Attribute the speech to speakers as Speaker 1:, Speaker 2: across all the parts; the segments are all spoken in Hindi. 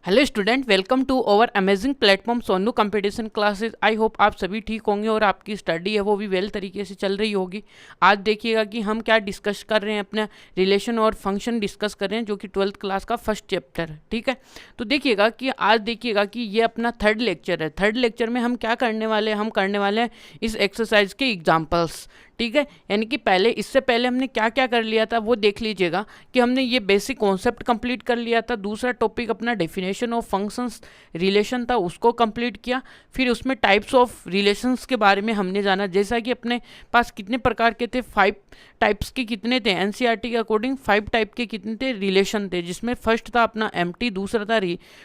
Speaker 1: Hello student, welcome to our amazing platform Sonu competition classes. I hope आप सभी ठीक होंगे और आपकी स्टडी है वो भी वेल तरीके से चल रही होगी। आज देखिएगा कि हम क्या डिस्कस कर रहे हैं, अपना रिलेशन और फंक्शन डिस्कस कर रहे हैं, जो कि 12th क्लास का फर्स्ट चैप्टर है। ठीक है, तो देखिएगा कि आज देखिएगा कि ये अपना थर्ड लेक्चर है। थर्ड लेक्चर में हम क्या करने वाले हैं, हम करने वाले हैं इस एक्सरसाइज के एग्जाम्पल्स। ठीक है, यानी कि इससे पहले हमने क्या क्या कर लिया था वो देख लीजिएगा कि हमने ये बेसिक कॉन्सेप्ट कंप्लीट कर लिया था। दूसरा टॉपिक अपना डेफिनेशन ऑफ फंक्शंस रिलेशन था, उसको कंप्लीट किया। फिर उसमें टाइप्स ऑफ रिलेशंस के बारे में हमने जाना, जैसा कि अपने पास कितने प्रकार के थे, 5 टाइप्स के कितने थे एनसीईआरटी के अकॉर्डिंग, 5 टाइप के कितने थे रिलेशन थे, जिसमें फर्स्ट था अपना एम्प्टी, दूसरा था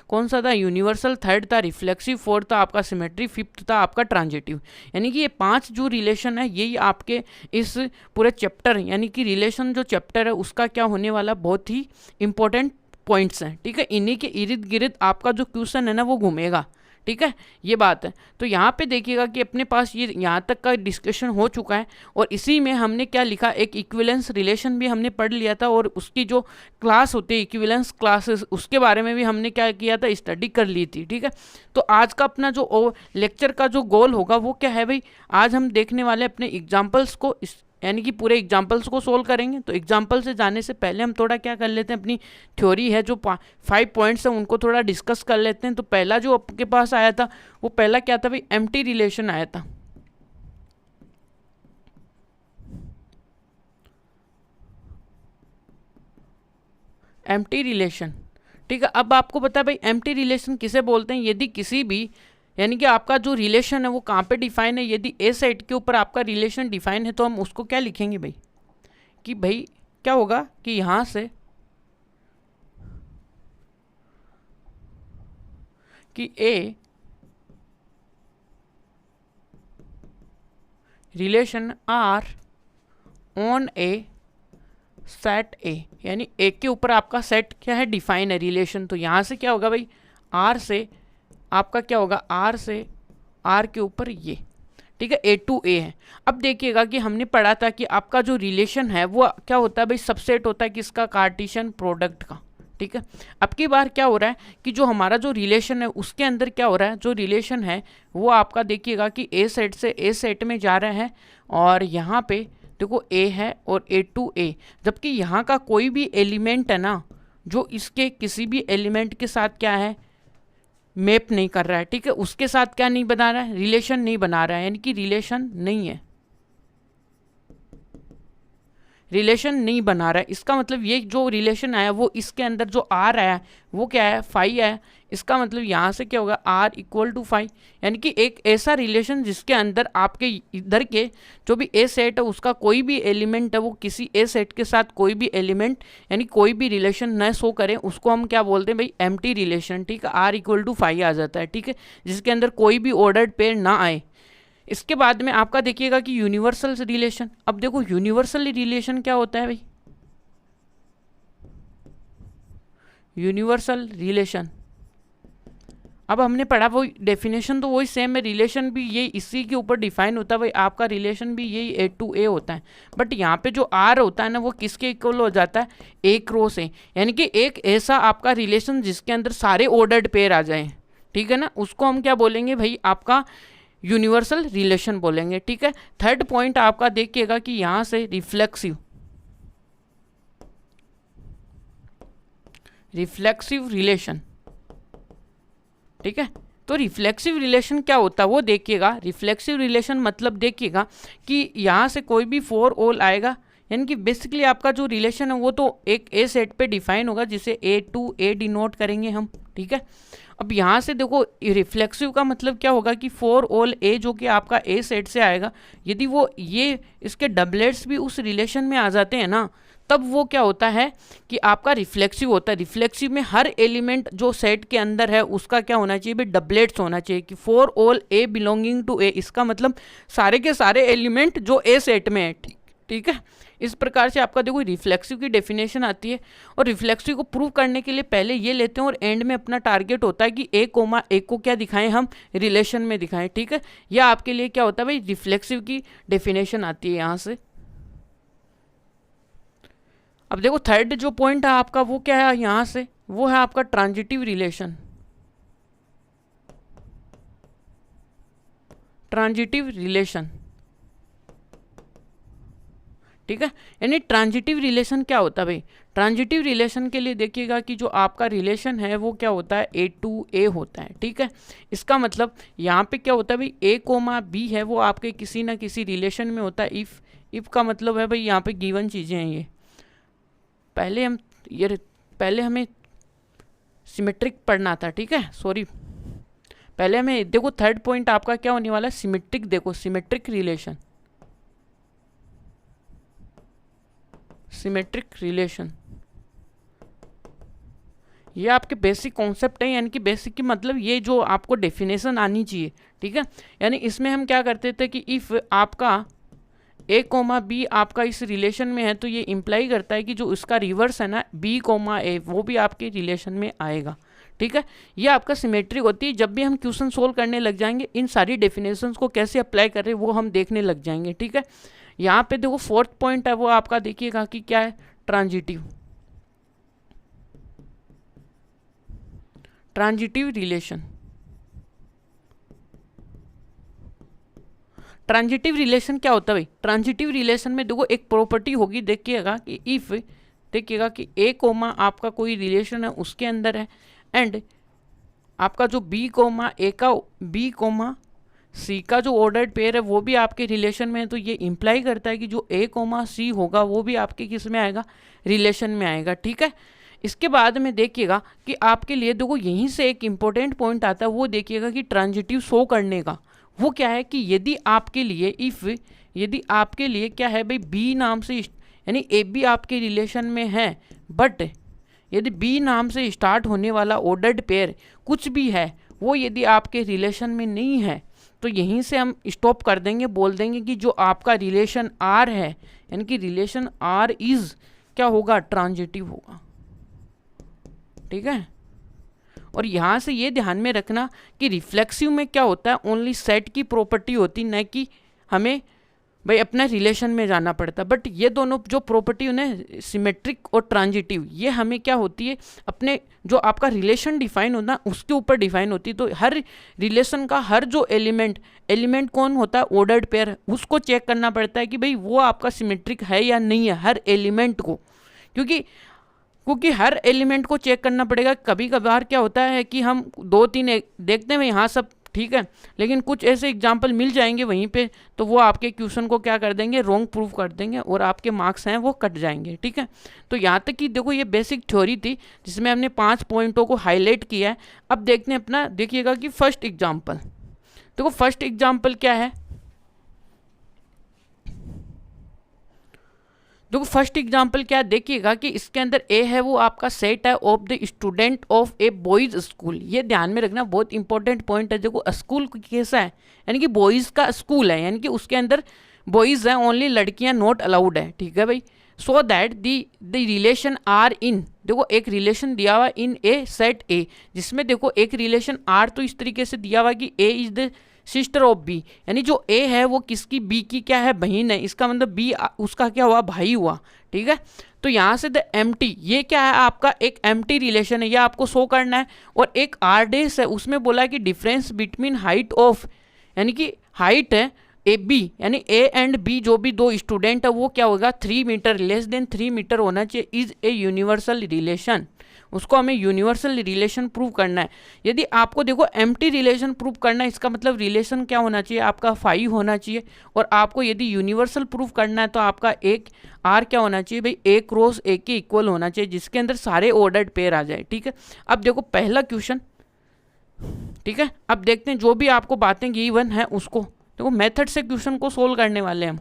Speaker 1: कौन सा था यूनिवर्सल, थर्ड था रिफ्लेक्सिव, फोर्थ था आपका सिमेट्री, फिफ्थ था आपका ट्रांजिटिव। यानी कि ये 5 जो रिलेशन है यही आपके इस पूरे चैप्टर यानी कि रिलेशन जो चैप्टर है उसका क्या होने वाला, बहुत ही इंपॉर्टेंट पॉइंट्स हैं। ठीक है, इन्हीं के इर्द गिर्द आपका जो क्वेश्चन है ना वो घूमेगा। ठीक है, ये बात है। तो यहाँ पे देखिएगा कि अपने पास ये यहाँ तक का डिस्कशन हो चुका है और इसी में हमने क्या लिखा, एक इक्विवेलेंस रिलेशन भी हमने पढ़ लिया था और उसकी जो क्लास होती है इक्विवेलेंस क्लासेस, उसके बारे में भी हमने क्या किया था, स्टडी कर ली थी। ठीक है, तो आज का अपना जो लेक्चर का जो गोल होगा वो क्या है भाई, आज हम देखने वाले अपने एग्जाम्पल्स को, यानी कि पूरे एग्जाम्पल्स को सोल्व करेंगे। तो एग्जाम्पल से जाने से पहले हम थोड़ा क्या कर लेते हैं, अपनी थ्योरी है जो 5 पॉइंट्स हैं उनको थोड़ा डिस्कस कर लेते हैं। तो पहला जो आपके पास आया था वो पहला क्या था भाई, एम्प्टी रिलेशन आया था। एम्प्टी रिलेशन, ठीक है। अब आपको पता है भाई एम्प्टी रिलेशन किसे बोलते हैं, यदि किसी भी यानी कि आपका जो रिलेशन है वो कहाँ पे डिफाइन है, यदि ए सेट के ऊपर आपका रिलेशन डिफाइन है तो हम उसको क्या लिखेंगे भाई, कि भाई क्या होगा कि यहाँ से कि a relation R on a set A, यानी ए के ऊपर आपका सेट क्या है, डिफाइन है रिलेशन। तो यहाँ से क्या होगा भाई, आर से आपका क्या होगा, आर से आर के ऊपर ये, ठीक है, ए टू ए है। अब देखिएगा कि हमने पढ़ा था कि आपका जो रिलेशन है वो क्या होता है भाई, सबसेट होता है किसका, कार्टेशियन प्रोडक्ट का। ठीक है, अब की बार क्या हो रहा है कि जो हमारा जो रिलेशन है उसके अंदर क्या हो रहा है, जो रिलेशन है वो आपका देखिएगा कि ए सेट से ए सेट में जा रहा है और यहाँ पे देखो ए है और ए टू ए, जबकि यहाँ का कोई भी एलिमेंट है ना जो इसके किसी भी एलिमेंट के साथ क्या है, मैप नहीं कर रहा है। ठीक है, उसके साथ क्या नहीं बना रहा है, रिलेशन नहीं बना रहा है, यानी कि रिलेशन नहीं है, रिलेशन नहीं बना रहा है। इसका मतलब ये जो रिलेशन आया वो इसके अंदर जो आर आया वो क्या है, फाई है। इसका मतलब यहाँ से क्या होगा, आर इक्वल टू फाई, यानी कि एक ऐसा रिलेशन जिसके अंदर आपके इधर के जो भी ए सेट है उसका कोई भी एलिमेंट है वो किसी ए सेट के साथ कोई भी एलिमेंट यानी कोई भी रिलेशन न शो करे, उसको हम क्या बोलते हैं भाई, एम्प्टी रिलेशन। ठीक है, आर इक्वल टू फाई आ जाता है। ठीक है, जिसके अंदर कोई भी ऑर्डर्ड पेयर ना आए। इसके बाद में आपका देखिएगा कि यूनिवर्सल रिलेशन। अब देखो यूनिवर्सल रिलेशन क्या होता है भाई, यूनिवर्सल रिलेशन, अब हमने पढ़ा वो डेफिनेशन तो वही सेम है, रिलेशन भी यही इसी के ऊपर डिफाइन होता है भाई, आपका रिलेशन भी यही ए टू ए होता है। बट यहाँ पे जो आर होता है ना वो किसके इक्वल हो जाता है, ए क्रॉस ए, यानी कि एक ऐसा आपका रिलेशन जिसके अंदर सारे ऑर्डर्ड पेयर आ जाए। ठीक है ना, उसको हम क्या बोलेंगे भाई, आपका यूनिवर्सल रिलेशन बोलेंगे। ठीक है, थर्ड पॉइंट आपका देखिएगा कि यहाँ से रिफ्लेक्सिव, रिफ्लेक्सिव रिलेशन। ठीक है, तो रिफ्लेक्सिव रिलेशन क्या होता है वो देखिएगा। रिफ्लेक्सिव रिलेशन मतलब देखिएगा कि यहाँ से कोई भी फॉर ऑल आएगा, यानी कि बेसिकली आपका जो रिलेशन है वो तो एक ए सेट पे डिफाइन होगा जिसे ए टू ए डिनोट करेंगे हम। ठीक है, अब यहाँ से देखो रिफ्लेक्सिव का मतलब क्या होगा कि फॉर ऑल ए जो कि आपका ए सेट से आएगा, यदि वो ये इसके डबलेट्स भी उस रिलेशन में आ जाते हैं ना तब वो क्या होता है कि आपका रिफ्लेक्सिव होता है। रिफ्लेक्सिव में हर एलिमेंट जो सेट के अंदर है उसका क्या होना चाहिए भाई, डबलेट्स होना चाहिए, कि for all a belonging to A, इसका मतलब सारे के सारे एलिमेंट जो ए सेट में है। ठीक है, इस प्रकार से आपका देखो रिफ्लेक्सिव की डेफिनेशन आती है। और रिफ्लेक्सिव को प्रूव करने के लिए पहले ये लेते हैं और एंड में अपना टारगेट होता है कि ए कोमा ए को क्या दिखाएं, हम रिलेशन में दिखाएं। ठीक है, यह आपके लिए क्या होता है भाई, रिफ्लेक्सिव की डेफिनेशन आती है यहाँ से। अब देखो थर्ड जो पॉइंट है आपका वो क्या है यहाँ से, वो है आपका ट्रांजिटिव रिलेशन। ट्रांजिटिव रिलेशन, ठीक है। यानी ट्रांजिटिव रिलेशन क्या होता है भाई, ट्रांजिटिव रिलेशन के लिए देखिएगा कि जो आपका रिलेशन है वो क्या होता है, ए टू ए होता है, ठीक है। इसका मतलब यहाँ पे क्या होता है भाई, ए कोमा बी है वो आपके किसी ना किसी रिलेशन में होता है। इफ का मतलब है भाई यहाँ पे गिवन चीज़ें हैं ये, पहले हमें सिमेट्रिक पढ़ना था, ठीक है, सॉरी। पहले हमें देखो थर्ड पॉइंट आपका क्या होने वाला है, सिमेट्रिक। देखो सिमेट्रिक रिलेशन, सिमेट्रिक रिलेशन ये आपके बेसिक कॉन्सेप्ट है, यानी कि बेसिक की मतलब ये जो आपको डेफिनेशन आनी चाहिए, ठीक है। यानी इसमें हम क्या करते थे कि इफ़ आपका ए कोमा बी आपका इस रिलेशन में है तो ये इम्प्लाई करता है कि जो इसका रिवर्स है ना, बी कोमा ए, वो भी आपके रिलेशन में आएगा, ठीक है। ये आपका सिमेट्रिक होती है। जब भी हम क्वेश्चन सोल्व करने लग जाएंगे इन सारी डेफिनेशंस को कैसे अप्लाई कर रहे हैं वो हम देखने लग जाएंगे, ठीक है। यहाँ पे देखो फोर्थ पॉइंट है वो आपका देखिएगा कि क्या है, transitive, transitive relation. Transitive relation क्या होता है भाई, ट्रांजिटिव रिलेशन में देखो एक प्रॉपर्टी होगी, देखिएगा कि इफ, देखिएगा कि ए कोमा आपका कोई रिलेशन है उसके अंदर है, एंड आपका जो बी कोमा ए का, बी कोमा सी का जो ऑर्डर्ड पेयर है वो भी आपके रिलेशन में है, तो ये इंप्लाई करता है कि जो ए कोमा सी होगा वो भी आपके किस में आएगा, रिलेशन में आएगा, ठीक है। इसके बाद में देखिएगा कि आपके लिए देखो यहीं से एक इंपॉर्टेंट पॉइंट आता है, वो देखिएगा कि ट्रांजिटिव शो करने का। वो क्या है कि यदि आपके लिए इफ़, यदि आपके लिए क्या है भाई, बी नाम से यानी ए बी आपके रिलेशन में है, बट यदि बी नाम से स्टार्ट होने वाला ऑर्डर्ड पेयर कुछ भी है वो यदि आपके रिलेशन में नहीं है, तो यहीं से हम स्टॉप कर देंगे, बोल देंगे कि जो आपका रिलेशन आर है, यानी कि रिलेशन आर इज क्या होगा, ट्रांजिटिव होगा, ठीक है। और यहाँ से ये ध्यान में रखना कि रिफ्लेक्सिव में क्या होता है, ओनली सेट की प्रॉपर्टी होती, न कि हमें भाई अपना रिलेशन में जाना पड़ता। बट ये दोनों जो प्रॉपर्टी उन्हें सिमेट्रिक और ट्रांजिटिव, ये हमें क्या होती है, अपने जो आपका रिलेशन डिफाइन होता है उसके ऊपर डिफाइन होती है। तो हर रिलेशन का हर जो एलिमेंट कौन होता है, ऑर्डर्ड पेयर, उसको चेक करना पड़ता है कि भाई वो आपका सिमेट्रिक है या नहीं है, हर एलिमेंट को। क्योंकि हर एलिमेंट को चेक करना पड़ेगा। कभी कभार क्या होता है कि हम दो तीन देखते हैं यहाँ सब ठीक है, लेकिन कुछ ऐसे एग्जाम्पल मिल जाएंगे वहीं पे, तो वो आपके क्वेश्चन को क्या कर देंगे, रॉन्ग प्रूव कर देंगे और आपके मार्क्स हैं वो कट जाएंगे, ठीक है। तो यहाँ तक कि देखो ये बेसिक थ्योरी थी जिसमें हमने 5 पॉइंटों को हाईलाइट किया है। अब देखते हैं अपना, देखिएगा कि फर्स्ट एग्जाम्पल, देखो फर्स्ट एग्जाम्पल क्या है, देखो फर्स्ट एग्जाम्पल क्या देखिएगा कि इसके अंदर ए है वो आपका सेट है of the student of A boys school. ये ध्यान में रखना, बहुत इंपॉर्टेंट पॉइंट है। देखो स्कूल कैसा है, यानी कि बॉयज का स्कूल है, यानी कि उसके अंदर बॉयज हैं, ओनली लड़कियां नॉट अलाउड है, ठीक है भाई। So that the relation R in, देखो एक रिलेशन दिया हुआ इन ए सेट ए, जिसमें देखो एक रिलेशन आर तो इस तरीके से दिया हुआ कि a is the sister of B, यानी जो ए है वो किसकी, बी की क्या है, बहन है। इसका मतलब बी उसका क्या हुआ, भाई हुआ, ठीक है। तो यहाँ से द एम्प्टी, ये क्या है आपका एक एम्प्टी रिलेशन है, ये आपको शो करना है। और एक आर डेस है, उसमें बोला है कि डिफरेंस बिटवीन हाइट ऑफ, यानी कि हाइट है ए बी, यानी ए एंड बी जो भी दो स्टूडेंट है वो क्या होगा, 3 मीटर, लेस देन 3 मीटर होना चाहिए, इज ए यूनिवर्सल रिलेशन। उसको हमें यूनिवर्सल रिलेशन प्रूव करना है। यदि आपको देखो एम्प्टी रिलेशन प्रूव करना है, इसका मतलब रिलेशन क्या होना चाहिए आपका 5 होना चाहिए। और आपको यदि यूनिवर्सल प्रूव करना है तो आपका एक आर क्या होना चाहिए भाई, ए क्रॉस ए के इक्वल होना चाहिए, जिसके अंदर सारे ऑर्डर्ड पेयर आ जाए, ठीक है। अब देखो पहला क्वेश्चन, ठीक है। अब देखते हैं जो भी आपको बातें गिवन है उसको, देखो मेथड से क्वेश्चन को सोल्व करने वाले हैं हम,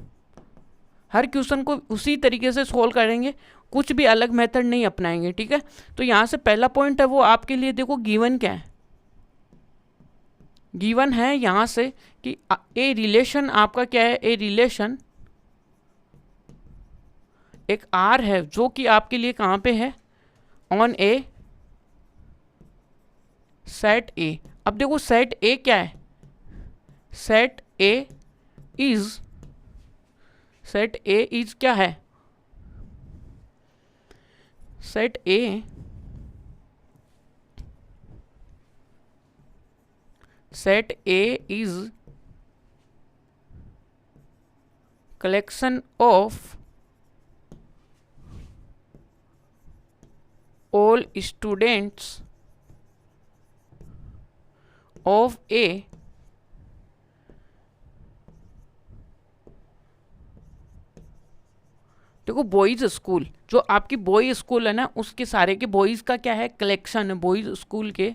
Speaker 1: हर क्वेश्चन को उसी तरीके से सोल्व करेंगे, कुछ भी अलग मेथड नहीं अपनाएंगे, ठीक है। तो यहाँ से पहला पॉइंट है वो आपके लिए देखो गिवन क्या है, गिवन है यहाँ से कि ए रिलेशन आपका क्या है, ए रिलेशन एक आर है जो कि आपके लिए कहाँ पे है, ऑन ए सेट ए। अब देखो सेट ए क्या है, set A is, set A is क्या है, set A, set A is collection of all students of a देखो बॉयज स्कूल, जो आपकी बॉय स्कूल है ना उसके सारे के बॉयज का क्या है, कलेक्शन है, बॉयज स्कूल के,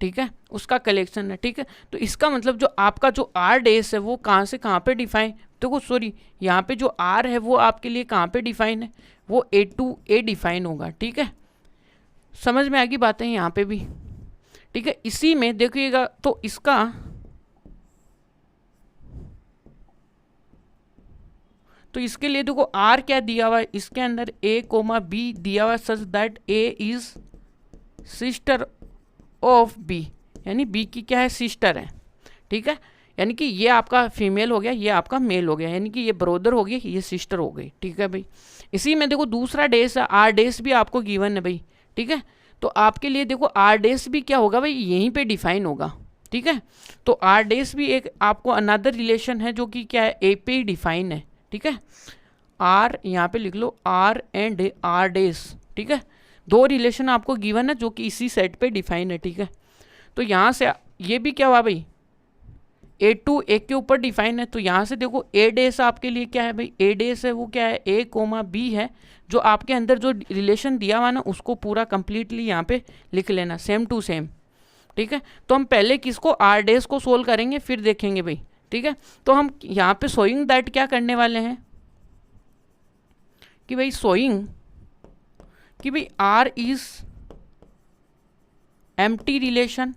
Speaker 1: ठीक है, उसका कलेक्शन है, ठीक है। तो इसका मतलब जो आपका जो आर डेज है वो कहाँ से कहाँ पे डिफाइन, देखो सॉरी यहाँ पे जो आर है वो आपके लिए कहाँ पे डिफाइन है, वो ए टू ए डिफाइन होगा, ठीक है। समझ में आ गई बातें यहाँ पे भी, ठीक है। इसी में देखिएगा तो इसका तो इसके लिए देखो आर क्या दिया हुआ है, इसके अंदर ए कोमा बी दिया हुआ है such that A is sister of B, यानी बी की क्या है, सिस्टर है, ठीक है। यानी कि ये आपका फीमेल हो गया, ये आपका मेल हो गया, यानी कि ये ब्रदर हो गया, ये सिस्टर हो गई, ठीक है भाई। इसी में देखो दूसरा डेस है, आर डेस भी आपको गिवन है भाई, ठीक है। तो आपके लिए देखो आर डेस भी क्या होगा भाई, यहीं पे डिफाइन होगा, ठीक है। तो आर डेस भी एक आपको अनदर रिलेशन है जो कि क्या है, ए पे ही डिफाइन है, ठीक है। आर यहाँ पे लिख लो, आर एंड आर डेस, ठीक है। दो रिलेशन आपको गिवन है जो कि इसी सेट पे डिफाइन है, ठीक है। तो यहाँ से ये भी क्या हुआ भाई, ए टू ए के ऊपर डिफाइन है। तो यहाँ से देखो ए डेस आपके लिए क्या है भाई, ए डेस है वो क्या है, ए कोमा बी है, जो आपके अंदर जो रिलेशन दिया हुआ ना उसको पूरा कंप्लीटली यहाँ पे लिख लेना, सेम टू सेम, ठीक है। तो हम पहले किसको, आर डेस को सोल्व करेंगे फिर देखेंगे भाई, ठीक है। तो हम यहाँ पे शोइंग दैट क्या करने वाले हैं कि भाई शोइंग कि भाई आर इज एम्प्टी रिलेशन,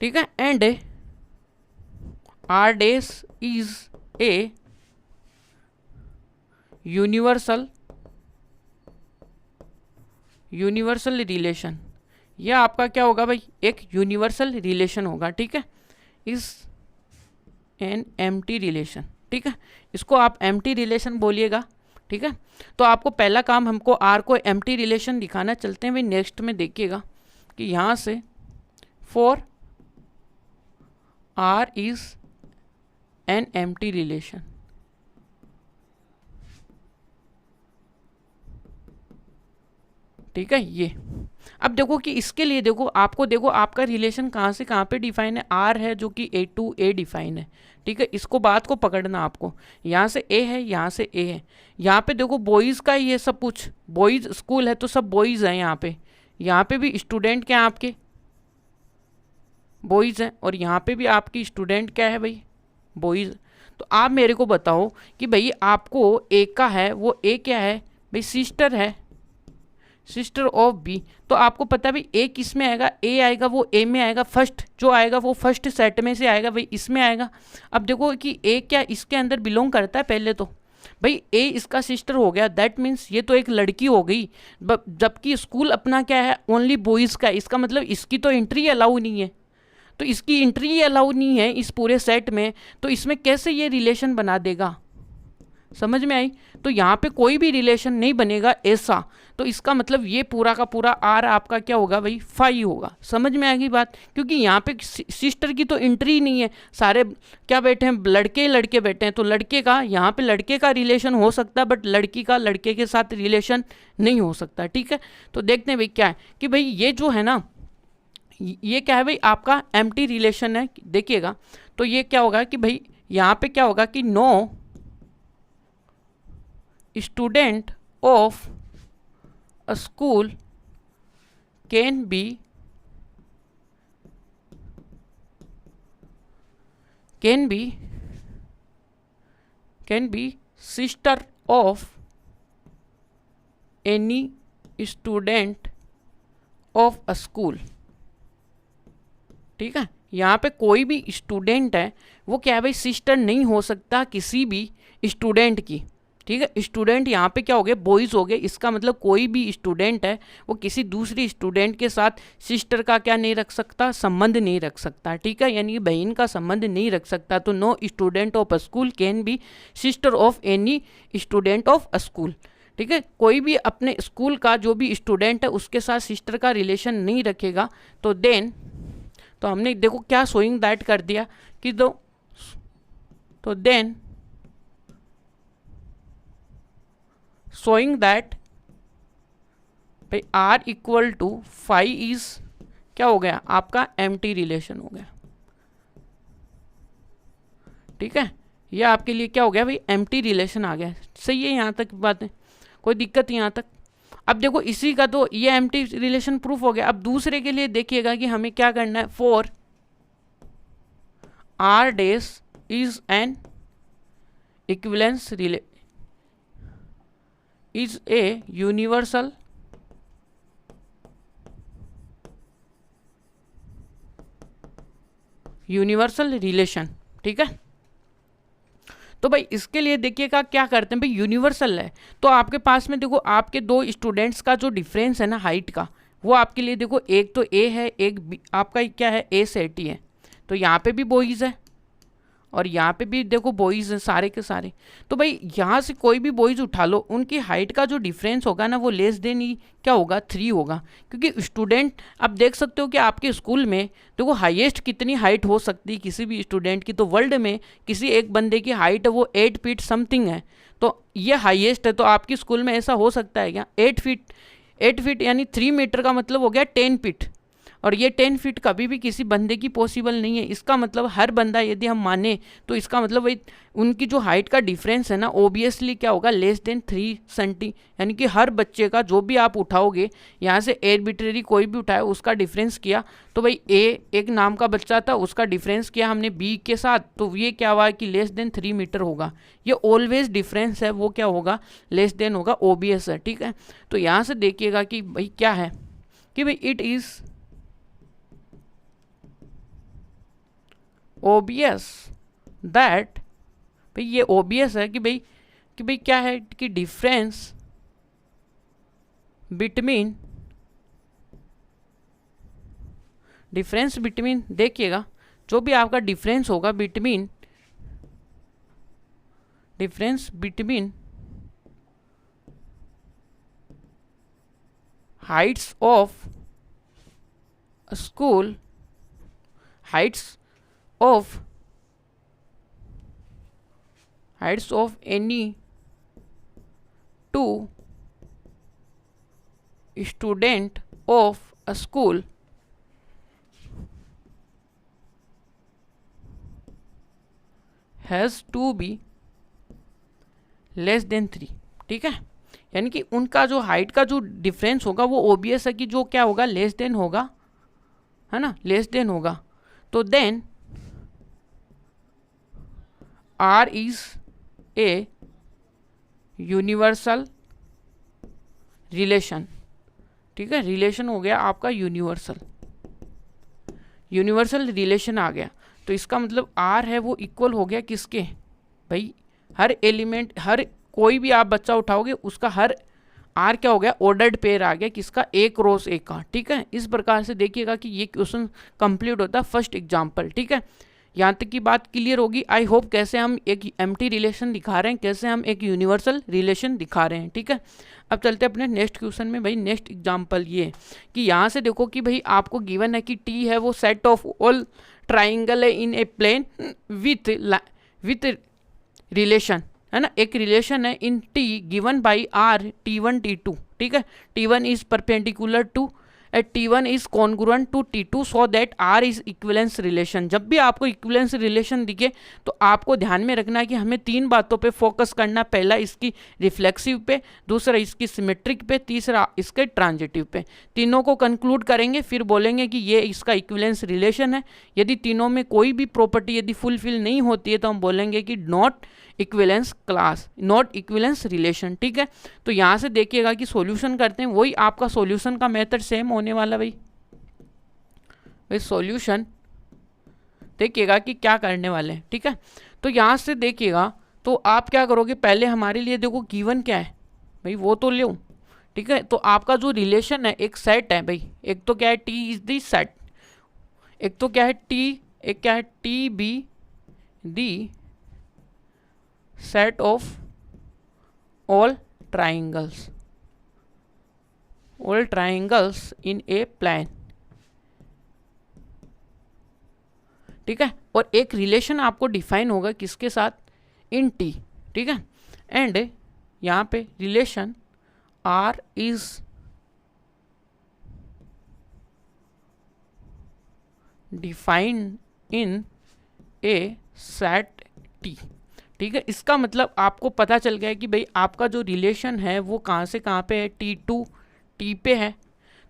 Speaker 1: ठीक है, and R days is a universal relation. यह आपका क्या होगा भाई, एक यूनिवर्सल रिलेशन होगा, ठीक है, इज एन एम्प्टी रिलेशन, ठीक है। इसको आप एम्प्टी रिलेशन बोलिएगा, ठीक है। तो आपको पहला काम हमको आर को एम्प्टी रिलेशन दिखाना, चलते हैं भाई नेक्स्ट में देखिएगा कि यहाँ से for R is an empty relation, ठीक है। ये अब देखो कि इसके लिए देखो आपको देखो आपका रिलेशन कहाँ से कहाँ पे डिफाइन है, आर है जो कि ए टू ए डिफाइन है, ठीक है। इसको बात को पकड़ना आपको, यहाँ से ए है, यहाँ से ए है, यहाँ पे देखो बॉयज़ का ये सब कुछ, बॉयज़ स्कूल है तो सब बॉयज़ हैं यहाँ पे भी स्टूडेंट क्या है आपके, बॉयज़ हैं, और यहाँ पे भी आपकी स्टूडेंट क्या है भाई, बॉयज़। तो आप मेरे को बताओ कि भाई आपको ए का है, वो ए क्या है भाई, सिस्टर है, सिस्टर ऑफ बी। तो आपको पता है भाई ए किस में आएगा, ए आएगा वो ए में आएगा, फर्स्ट जो आएगा वो फर्स्ट सेट में से आएगा भाई, इसमें आएगा। अब देखो कि ए क्या इसके अंदर बिलोंग करता है, पहले तो भाई ए इसका सिस्टर हो गया, दैट मीन्स ये तो एक लड़की हो गई, जबकि स्कूल अपना क्या है, ओनली बॉयज़ का है, इसका मतलब इसकी तो एंट्री अलाउ नहीं है, तो इसकी एंट्री अलाउ नहीं है इस पूरे सेट में, तो इसमें कैसे ये रिलेशन बना देगा, समझ में आई। तो यहाँ पे कोई भी रिलेशन नहीं बनेगा ऐसा, तो इसका मतलब ये पूरा का पूरा आर आपका क्या होगा भाई, फाई होगा। समझ में आएगी बात, क्योंकि यहाँ पे सिस्टर की तो एंट्री नहीं है, सारे क्या बैठे हैं, लड़के लड़के बैठे हैं, तो लड़के का यहाँ पे लड़के का रिलेशन हो सकता है, बट लड़की का लड़के के साथ रिलेशन नहीं हो सकता, ठीक है। तो देखते हैं भाई क्या है कि भाई ये जो है ना, ये क्या है भाई आपका एम्प्टी रिलेशन है, देखिएगा। तो ये क्या होगा कि भाई यहाँ पे क्या होगा कि no student of a school can be sister of any student of a school, ठीक है। यहाँ पे कोई भी स्टूडेंट है वो क्या है भाई, सिस्टर नहीं हो सकता किसी भी स्टूडेंट की, ठीक है। स्टूडेंट यहाँ पे क्या हो गए, बॉयज़ हो गए, इसका मतलब कोई भी स्टूडेंट है वो किसी दूसरी स्टूडेंट के साथ सिस्टर का क्या नहीं रख सकता, संबंध नहीं रख सकता, ठीक है, यानी बहन का संबंध नहीं रख सकता। तो no student of a school can be sister of any student of a school, ठीक है। कोई भी अपने स्कूल का जो भी स्टूडेंट है उसके साथ सिस्टर का रिलेशन नहीं रखेगा। तो देन तो हमने देखो क्या शोइंग दैट कर दिया कि तो देन शोइंग दैट भाई R equal to five is क्या हो गया आपका एम्प्टी रिलेशन हो गया, ठीक है। ये आपके लिए क्या हो गया भाई एम्प्टी रिलेशन आ गया। सही है यहाँ तक बातें, कोई दिक्कत यहाँ तक। अब देखो इसी का तो ये एम्प्टी रिलेशन प्रूफ हो गया। अब दूसरे के लिए देखिएगा कि हमें क्या करना है। For R days is an equivalence relay is a universal relation, ठीक है। तो भाई इसके लिए देखिएगा क्या करते हैं भाई, यूनिवर्सल है तो आपके पास में देखो आपके दो स्टूडेंट्स का जो डिफरेंस है ना हाइट का, वो आपके लिए देखो एक तो ए है, एक बी, आपका क्या है ए से टी है। तो यहाँ पे भी बॉयज़ है और यहाँ पे भी देखो बॉयज़ हैं सारे के सारे। तो भाई यहाँ से कोई भी बॉयज़ उठा लो, उनकी हाइट का जो डिफरेंस होगा ना वो लेस देन ही क्या होगा 3 होगा। क्योंकि स्टूडेंट आप देख सकते हो कि आपके स्कूल में देखो हाईएस्ट कितनी हाइट हो सकती है किसी भी स्टूडेंट की, तो वर्ल्ड में किसी एक बंदे की हाइट वो 8 फीट समथिंग है। तो ये हाईएस्ट है, तो आपकी स्कूल में ऐसा हो सकता है क्या 8 फीट यानी 3 मीटर का मतलब हो गया 10 फीट। और ये 10 फीट कभी भी किसी बंदे की पॉसिबल नहीं है। इसका मतलब हर बंदा यदि हम माने तो इसका मतलब वही उनकी जो हाइट का डिफरेंस है ना ओबियसली क्या होगा लेस देन 3 सेंटी। यानी कि हर बच्चे का जो भी आप उठाओगे यहाँ से आर्बिट्रेरी कोई भी उठाए उसका डिफरेंस किया, तो भाई ए एक नाम का बच्चा था उसका डिफरेंस किया हमने बी के साथ, तो ये क्या हुआ कि लेस देन 3 मीटर होगा। ये ऑलवेज डिफरेंस है वो क्या होगा लेस देन होगा, ओबियस है, ठीक है। तो यहाँ से देखिएगा कि भाई क्या है कि भाई इट इज़ ओबियस दैट, भाई ये ओबियस है कि भाई क्या है कि डिफरेंस बिटवीन देखिएगा जो भी आपका डिफरेंस होगा difference between Heights of school Heights of any two student of a school has to be less than 3, ठीक है। यानी कि उनका जो हाइट का जो डिफरेंस होगा वो ओबियस है कि जो क्या होगा लेस देन होगा, है ना, लेस देन होगा। तो then R is a universal relation, ठीक है। रिलेशन हो गया आपका यूनिवर्सल रिलेशन आ गया। तो इसका मतलब R है वो इक्वल हो गया किसके भाई, हर एलिमेंट हर कोई भी आप बच्चा उठाओगे उसका हर R क्या हो गया ऑर्डर्ड पेयर आ गया किसका एक क्रॉस एक का, ठीक है। इस प्रकार से देखिएगा कि ये क्वेश्चन कंप्लीट होता है फर्स्ट एग्जाम्पल, ठीक है। यहाँ तक की बात क्लियर होगी आई होप। कैसे हम एक एम्प्टी रिलेशन दिखा रहे हैं, कैसे हम एक यूनिवर्सल रिलेशन दिखा रहे हैं, ठीक है। अब चलते हैं अपने नेक्स्ट क्वेश्चन में। भाई नेक्स्ट एग्जांपल ये कि यहाँ से देखो कि भाई आपको गिवन है कि टी है वो सेट ऑफ ऑल ट्राइंगल है in a plane with relation, है ना, एक रिलेशन है in T given by R T1 T2, ठीक है। T1 is perpendicular to T1 is congruent to T2 so that R is equivalence relation. जब भी आपको इक्विवेलेंस रिलेशन दिखे तो आपको ध्यान में रखना है कि हमें 3 बातों पे फोकस करना, पहला इसकी रिफ्लेक्सिव पे, दूसरा इसकी सिमेट्रिक पे, तीसरा इसके ट्रांजिटिव पे। तीनों को कंक्लूड करेंगे फिर बोलेंगे कि ये इसका इक्विवेलेंस रिलेशन है। यदि तीनों में कोई भी प्रॉपर्टी यदि फुलफिल नहीं होती है तो हम बोलेंगे कि not equivalence class, not equivalence relation, ठीक है। तो यहाँ से देखिएगा कि सॉल्यूशन करते हैं, वही आपका सॉल्यूशन का मेथड सेम होने वाला भाई सॉल्यूशन देखिएगा कि क्या करने वाले हैं, ठीक है। तो यहाँ से देखिएगा तो आप क्या करोगे, पहले हमारे लिए देखो गिवन क्या है भाई वो तो लो, ठीक है। तो आपका जो रिलेशन है एक सेट है भाई, एक तो क्या है टी इज दी सेट, एक तो क्या है टी, एक क्या है T be the set of all triangles in a plane, ठीक है, और एक रिलेशन आपको डिफाइन होगा किसके साथ, इन टी, ठीक है, एंड यहाँ पे relation R is defined in a set T, ठीक है। इसका मतलब आपको पता चल गया है कि भाई आपका जो रिलेशन है वो कहाँ से कहाँ पे है, टी टू टी पे है।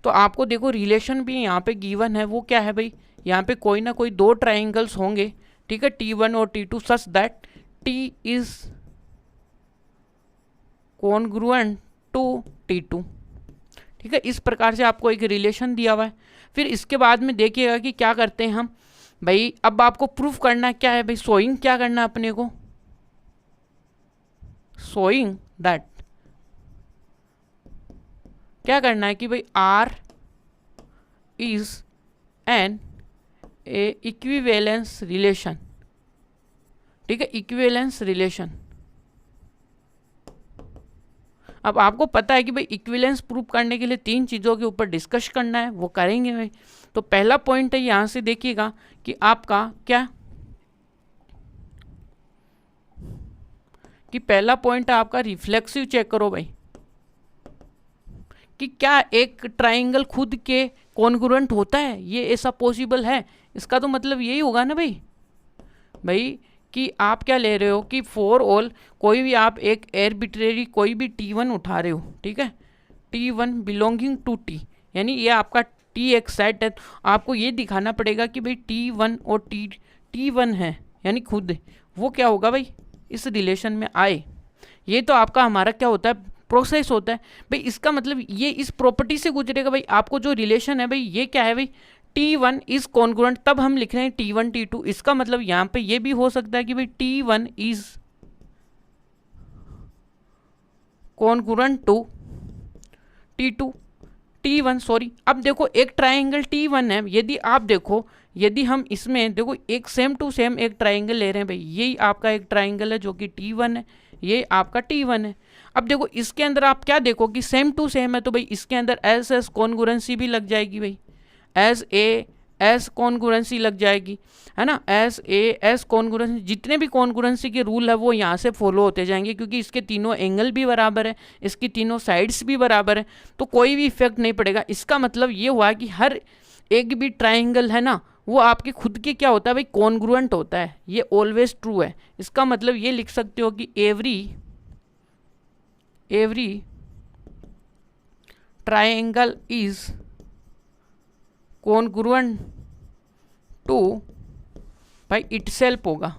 Speaker 1: तो आपको देखो रिलेशन भी यहाँ पे गिवन है, वो क्या है भाई, यहाँ पे कोई ना कोई दो ट्राइंगल्स होंगे, ठीक है, T1 और T2 such that T is congruent to T2, ठीक है। इस प्रकार से आपको एक रिलेशन दिया हुआ है। फिर इसके बाद में देखिएगा कि क्या करते हैं हम भाई, अब आपको प्रूफ करना क्या है भाई, शोइंग क्या करना है अपने को, शोइंग दैट क्या करना है कि भाई R is an a equivalence relation, ठीक है, इक्विवेलेंस रिलेशन। अब आपको पता है कि भाई इक्विवेलेंस प्रूफ करने के लिए तीन चीज़ों के ऊपर डिस्कस करना है, वो करेंगे भाई। तो पहला पॉइंट है, यहाँ से देखिएगा कि आपका क्या, कि पहला पॉइंट है आपका रिफ्लेक्सिव, चेक करो भाई कि क्या एक ट्राइंगल खुद के कॉन्ग्रुएंट होता है, ये ऐसा पॉसिबल है। इसका तो मतलब यही होगा ना भाई कि आप क्या ले रहे हो कि फॉर ऑल कोई भी आप एक आर्बिट्रेरी कोई भी T1 उठा रहे हो, ठीक है, T1 बिलोंगिंग टू T, यानी ये आपका T एक सेट है। आपको ये दिखाना पड़ेगा कि भाई T1 और T1 है, यानी खुद वो क्या होगा भाई इस रिलेशन में आए। ये तो आपका हमारा क्या होता है, प्रोसेस होता है भाई। इसका मतलब ये इस प्रॉपर्टी से गुजरेगा भाई। आपको जो रिलेशन है भाई ये क्या है भाई, T1 इज कॉन्ग्रुएंट, तब हम लिख रहे हैं T1 T2। इसका मतलब यहाँ पे ये भी हो सकता है कि भाई T1 is congruent to T2 T1 sorry. अब देखो एक ट्राइंगल T1 है, यदि आप देखो, यदि हम इसमें देखो एक सेम टू सेम एक ट्राइंगल ले रहे हैं भाई, यही आपका एक ट्राइंगल है जो कि T1 है, ये आपका T1 है। अब देखो इसके अंदर आप क्या देखो कि सेम टू सेम है, तो भाई इसके अंदर एस कॉन्ग्रुएंसी भी लग जाएगी भाई, एस कॉन्ग्रुएंसी लग जाएगी, है ना, एस कॉन्ग्रुएंसी। जितने भी कॉन्ग्रुएंसी के रूल है वो यहाँ से फॉलो होते जाएंगे, क्योंकि इसके तीनों एंगल भी बराबर है, इसकी तीनों साइड्स भी बराबर है, तो कोई भी इफेक्ट नहीं पड़ेगा। इसका मतलब ये हुआ कि हर एक भी ट्राइंगल है ना वो आपके खुद के क्या होता है भाई, कॉन्ग्रुएंट होता है। ये ऑलवेज ट्रू है। इसका मतलब ये लिख सकते हो कि every triangle is congruent to भाई इटसेल्फ होगा,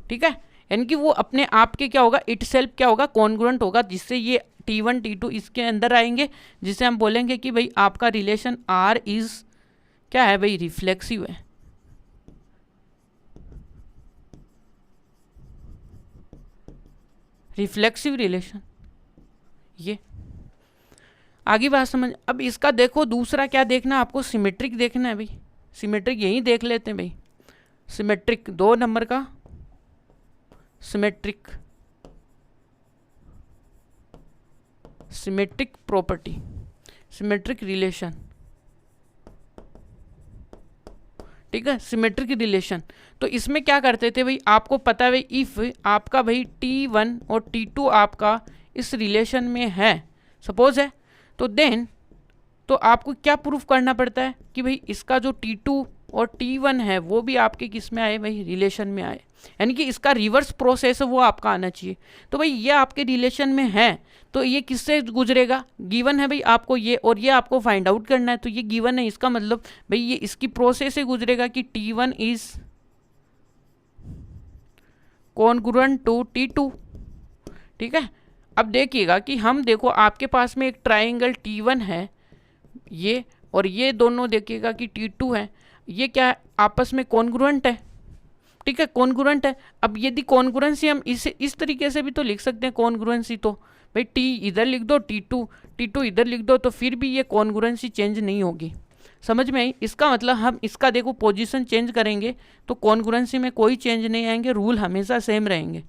Speaker 1: ठीक है, यानी कि वो अपने आप के क्या होगा, इटसेल्फ क्या होगा, कॉन्ग्रुएंट होगा, जिससे ये T1 T2 इसके अंदर आएंगे, जिसे हम बोलेंगे कि भाई आपका रिलेशन R इज क्या है भाई, रिफ्लेक्सिव है। रिफ्लेक्सिव रिलेशन, ये आगे बात समझ। अब इसका देखो दूसरा क्या देखना, आपको सिमेट्रिक देखना है भाई। सिमेट्रिक यही देख लेते हैं भाई, सिमेट्रिक 2 नंबर का सिमेट्रिक प्रॉपर्टी, सिमेट्रिक रिलेशन, ठीक है, सिमेट्रिक रिलेशन। तो इसमें क्या करते थे भाई, आपको पता है भाई इफ आपका भाई T1 और T2 आपका इस रिलेशन में है, सपोज है, तो देन तो आपको क्या प्रूफ करना पड़ता है कि भाई इसका जो T2 और T1 है वो भी आपके किस में आए भाई, रिलेशन में आए, यानी कि इसका रिवर्स प्रोसेस है वो आपका आना चाहिए। तो भाई ये आपके रिलेशन में है, तो ये किससे गुजरेगा, गिवन है भाई आपको ये, और ये आपको फाइंड आउट करना है, तो ये गिवन है। इसका मतलब भाई ये इसकी प्रोसेस से गुजरेगा कि T1 is congruent to T2, ठीक है। अब देखिएगा कि हम देखो आपके पास में एक ट्राइंगल T1 है ये, और ये दोनों देखिएगा कि T2 है, ये क्या है, आपस में कॉन्ग्रुएंट है, ठीक है, कॉन्ग्रुएंट है। अब यदि कॉन्ग्रुएंसी हम इसे इस तरीके से भी तो लिख सकते हैं, कॉन्ग्रुएंसी तो भाई T इधर लिख दो, T2 इधर लिख दो, तो फिर भी ये कॉन्ग्रुएंसी चेंज नहीं होगी। समझ में आई। इसका मतलब हम इसका देखो पोजीशन चेंज करेंगे तो कॉन्ग्रुएंसी में कोई चेंज नहीं आएंगे, रूल हमेशा सेम रहेंगे।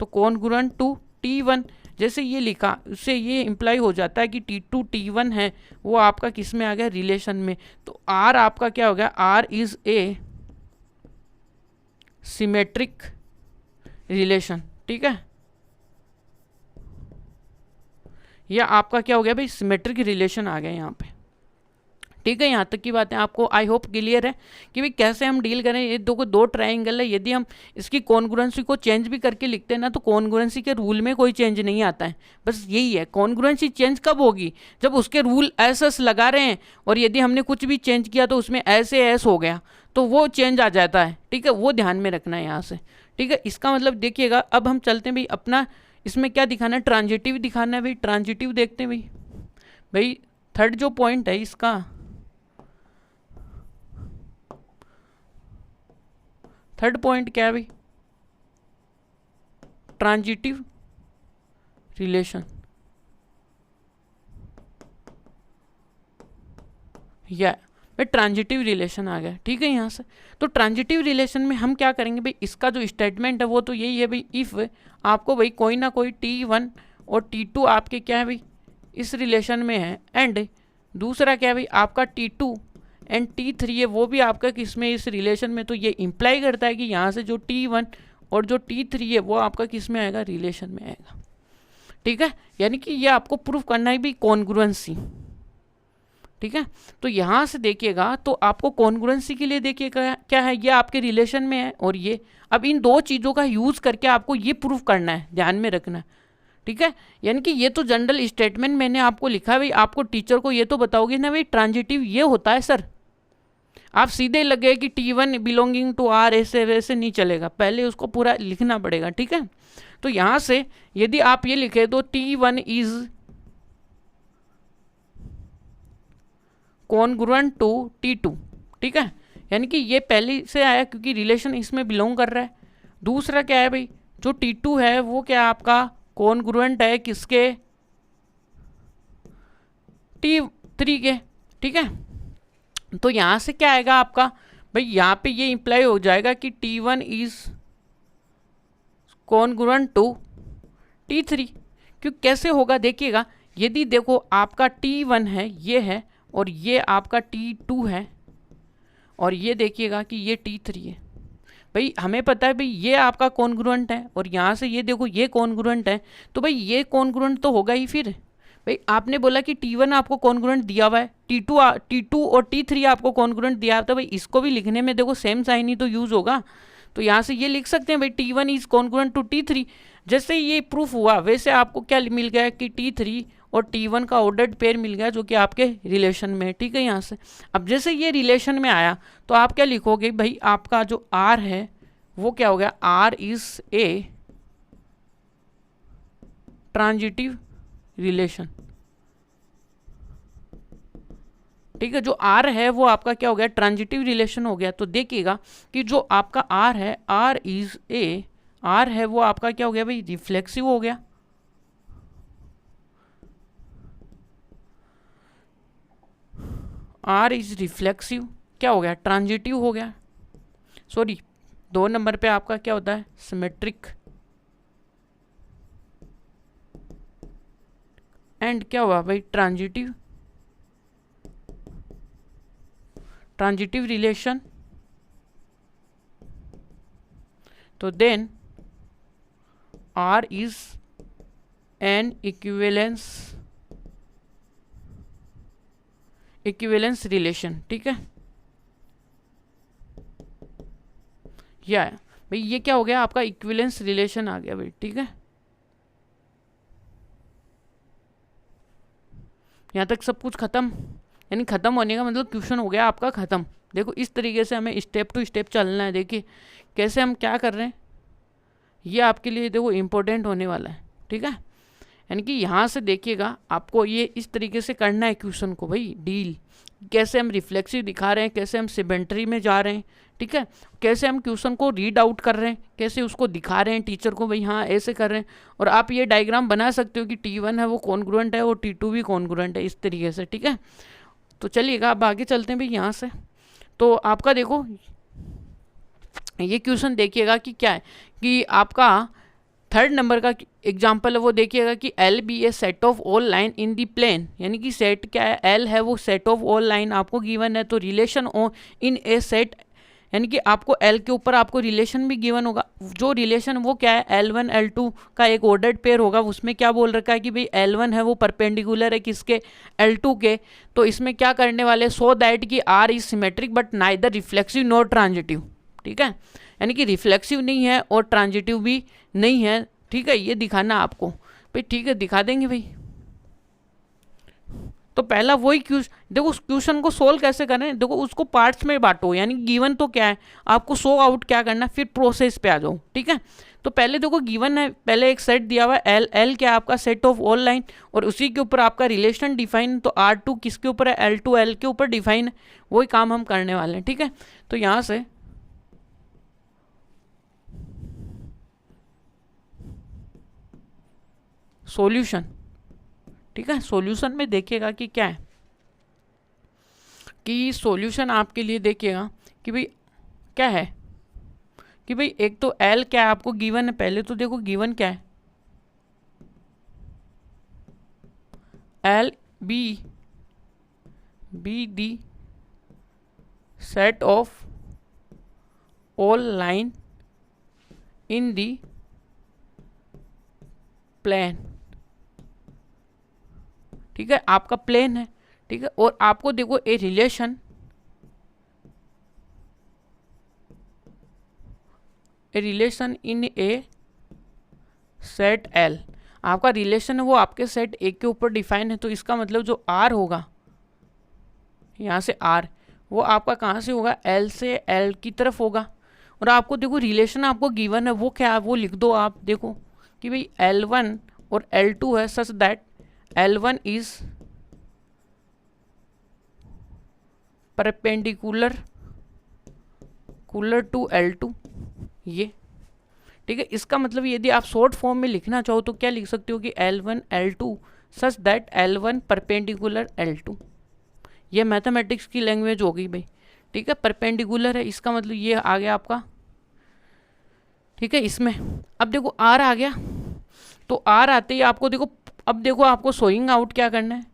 Speaker 1: तो कॉन्ग्रुएंट टू T1 जैसे ये लिखा, उससे ये इम्प्लाई हो जाता है कि T2 T1 है वो आपका किस में आ गया, रिलेशन में। तो R आपका क्या हो गया, R is a symmetric relation, ठीक है। या आपका क्या हो गया भाई, सिमेट्रिक रिलेशन आ गया यहाँ पे, ठीक है। यहाँ तक की बातें आपको आई होप क्लियर है कि भाई कैसे हम डील करें। ये दो ट्राइंगल है, यदि हम इसकी कॉन्ग्रुएंसी को चेंज भी करके लिखते हैं ना, तो कॉन्ग्रुएंसी के रूल में कोई चेंज नहीं आता है। बस यही है, कॉन्ग्रुएंसी चेंज कब होगी, जब उसके रूल एस लगा रहे हैं और यदि हमने कुछ भी चेंज किया तो उसमें ऐसे एस हो गया तो वो चेंज आ जाता है, ठीक है। वो ध्यान में रखना है यहाँ से, ठीक है। इसका मतलब देखिएगा, अब हम चलते हैं भाई अपना, इसमें क्या दिखाना है, ट्रांजिटिव दिखाना है भाई। ट्रांजिटिव देखते हैं भाई। भाई थर्ड जो पॉइंट है इसका, थर्ड पॉइंट क्या है भाई, ट्रांजिटिव रिलेशन। या भाई ट्रांजिटिव रिलेशन आ गया, ठीक है। यहाँ से तो ट्रांजिटिव रिलेशन में हम क्या करेंगे भाई, इसका जो स्टेटमेंट है वो तो यही है भाई, इफ़ आपको भाई कोई ना कोई T1 और T2 आपके क्या है भाई इस रिलेशन में है, एंड दूसरा क्या है भाई आपका T2 एंड T3 है वो भी आपका किसमें, इस रिलेशन में। तो ये इंप्लाई करता है कि यहाँ से जो T1 और जो T3 है वो आपका किस में आएगा, रिलेशन में आएगा, ठीक है। यानी कि ये आपको प्रूफ करना है भी कॉन्ग्रुएंसी, ठीक है। तो यहाँ से देखिएगा तो आपको कॉन्ग्रुएंसी के लिए देखिएगा क्या है, ये आपके रिलेशन में है और ये, अब इन दो चीज़ों का यूज़ करके आपको ये प्रूफ करना है, ध्यान में रखना, ठीक है। यानी कि ये तो जनरल स्टेटमेंट मैंने आपको लिखा है भाई, आपको टीचर को ये तो बताओगे ना भाई ट्रांजिटिव ये होता है सर, आप सीधे लगे कि T1 बिलोंगिंग टू R, ऐसे वैसे नहीं चलेगा, पहले उसको पूरा लिखना पड़ेगा, ठीक है। तो यहाँ से यदि आप ये लिखे तो T1 is congruent to T2, ठीक है। यानी कि ये पहले से आया क्योंकि रिलेशन इसमें बिलोंग कर रहा है। दूसरा क्या है भाई, जो T2 है वो क्या आपका कॉन्ग्रुएंट है किसके, T3 के, ठीक है। तो यहाँ से क्या आएगा आपका भाई, यहाँ पे ये इंप्लाई हो जाएगा कि T1 is congruent to T3। क्यों कैसे होगा देखिएगा, यदि देखो आपका T1 है ये है और ये आपका T2 है और ये देखिएगा कि ये T3 है, भाई हमें पता है भाई ये आपका कॉन्ग्रुएंट है और यहाँ से ये देखो ये कॉन्ग्रुएंट है, तो भाई ये कॉन्ग्रुएंट तो होगा ही। फिर भाई आपने बोला कि T1 आपको कॉन्ग्रुएंट दिया हुआ है, T2 और T3 आपको कॉन्ग्रुएंट दिया हुआ था, भाई इसको भी लिखने में देखो सेम साइन ही तो यूज़ होगा। तो यहाँ से ये लिख सकते हैं भाई T1 is congruent to T3। जैसे ये प्रूफ हुआ वैसे आपको क्या मिल गया कि T3 और T1 का ऑर्डर्ड पेयर मिल गया जो कि आपके रिलेशन में है, ठीक है। यहाँ से अब जैसे ये रिलेशन में आया तो आप क्या लिखोगे भाई, आपका जो R है वो क्या हो गया, R is a transitive relation, ठीक है। जो R है वो आपका क्या हो गया, ट्रांजिटिव रिलेशन हो गया। तो देखिएगा कि जो आपका R है, R इज ए, R है वो आपका क्या हो गया भाई, रिफ्लेक्सिव हो गया, R इज रिफ्लेक्सिव, क्या हो गया, ट्रांजिटिव हो गया। सॉरी 2 नंबर पे आपका क्या होता है, सिमेट्रिक, एंड क्या हुआ भाई, ट्रांजिटिव, ट्रांजिटिव रिलेशन। तो then R is an equivalence relation, ठीक है। या भाई ये क्या हो गया आपका, इक्विवेलेंस रिलेशन आ गया भाई, ठीक है। यहाँ तक सब कुछ खत्म, यानी खत्म होने का मतलब क्वेश्चन हो गया आपका खत्म। देखो इस तरीके से हमें स्टेप टू स्टेप चलना है। देखिए कैसे हम क्या कर रहे हैं, ये आपके लिए देखो इम्पोर्टेंट होने वाला है, ठीक है। यानी कि यहाँ से देखिएगा आपको ये इस तरीके से करना है क्वेश्चन को भाई डील, कैसे हम रिफ्लेक्सिव दिखा रहे हैं, कैसे हम सिमेट्री में जा रहे हैं, ठीक है। कैसे हम क्वेश्चन को रीड आउट कर रहे हैं, कैसे उसको दिखा रहे हैं टीचर को भाई हाँ ऐसे कर रहे हैं। और आप ये डायग्राम बना सकते हो कि T1 है वो कॉन्ग्रुएंट है और T2 भी कॉन्ग्रुएंट है, इस तरीके से, ठीक है। तो चलिएगा अब आगे चलते हैं भाई यहाँ से। तो आपका देखो ये क्वेश्चन देखिएगा कि क्या है कि आपका 3rd नंबर का एग्जाम्पल है वो देखिएगा कि L be a set of all line in the plane, यानी कि सेट क्या है, L है वो सेट ऑफ ऑल लाइन आपको गिवन है। तो रिलेशन इन ए सेट यानी कि आपको L के ऊपर आपको रिलेशन भी गिवन होगा। जो रिलेशन वो क्या है, L1 L2 का एक ऑर्डर्ड पेयर होगा, उसमें क्या बोल रखा है कि भाई L1 है वो परपेंडिकुलर है किसके, L2 के। तो इसमें क्या करने वाले, सो दैट कि R is symmetric but neither reflexive nor transitive. ठीक है, यानी कि रिफ्लेक्सिव नहीं है और ट्रांजिटिव भी नहीं है। ठीक है, ये दिखाना आपको भाई। ठीक है, दिखा देंगे भाई। तो पहला वही देखो उस क्वेश्चन को सोल्व कैसे करें, देखो उसको पार्ट्स में बांटो, यानी गिवन तो क्या है, आपको सो आउट क्या करना है, फिर प्रोसेस पे आ जाओ। ठीक है, तो पहले देखो गिवन है, पहले एक सेट दिया हुआ है एल, एल क्या है आपका, सेट ऑफ ऑल लाइन, और उसी के ऊपर आपका रिलेशन डिफाइन। तो R2 किसके ऊपर है, L2 L के ऊपर डिफाइन है, वही काम हम करने वाले हैं। ठीक है, तो यहाँ से सॉल्यूशन, ठीक है, सॉल्यूशन में देखिएगा कि क्या है, कि सॉल्यूशन आपके लिए देखिएगा कि भाई क्या है, कि भाई एक तो L क्या है आपको गिवन है, पहले तो देखो गिवन क्या है, L be the set of all line in the plane. ठीक है, आपका प्लेन है। ठीक है, और आपको देखो a relation in a set L, आपका रिलेशन है वो आपके सेट ए के ऊपर डिफाइन है। तो इसका मतलब जो R होगा, यहाँ से R, वो आपका कहाँ से होगा, L से L की तरफ होगा। और आपको देखो रिलेशन आपको गिवन है वो क्या है, वो लिख दो आप। देखो कि भाई L1 और L2 है such that L1 is perpendicular to L2, ये। ठीक है, इसका मतलब यदि आप शॉर्ट फॉर्म में लिखना चाहो तो क्या लिख सकते हो कि L1 L2 such that L1 perpendicular L2, ये मैथमेटिक्स की लैंग्वेज हो गई भाई। ठीक है, परपेंडिकुलर है, इसका मतलब ये आ गया आपका। ठीक है, इसमें अब देखो R आ गया, तो R आते ही आपको देखो, अब देखो आपको सोइंग आउट क्या करना है,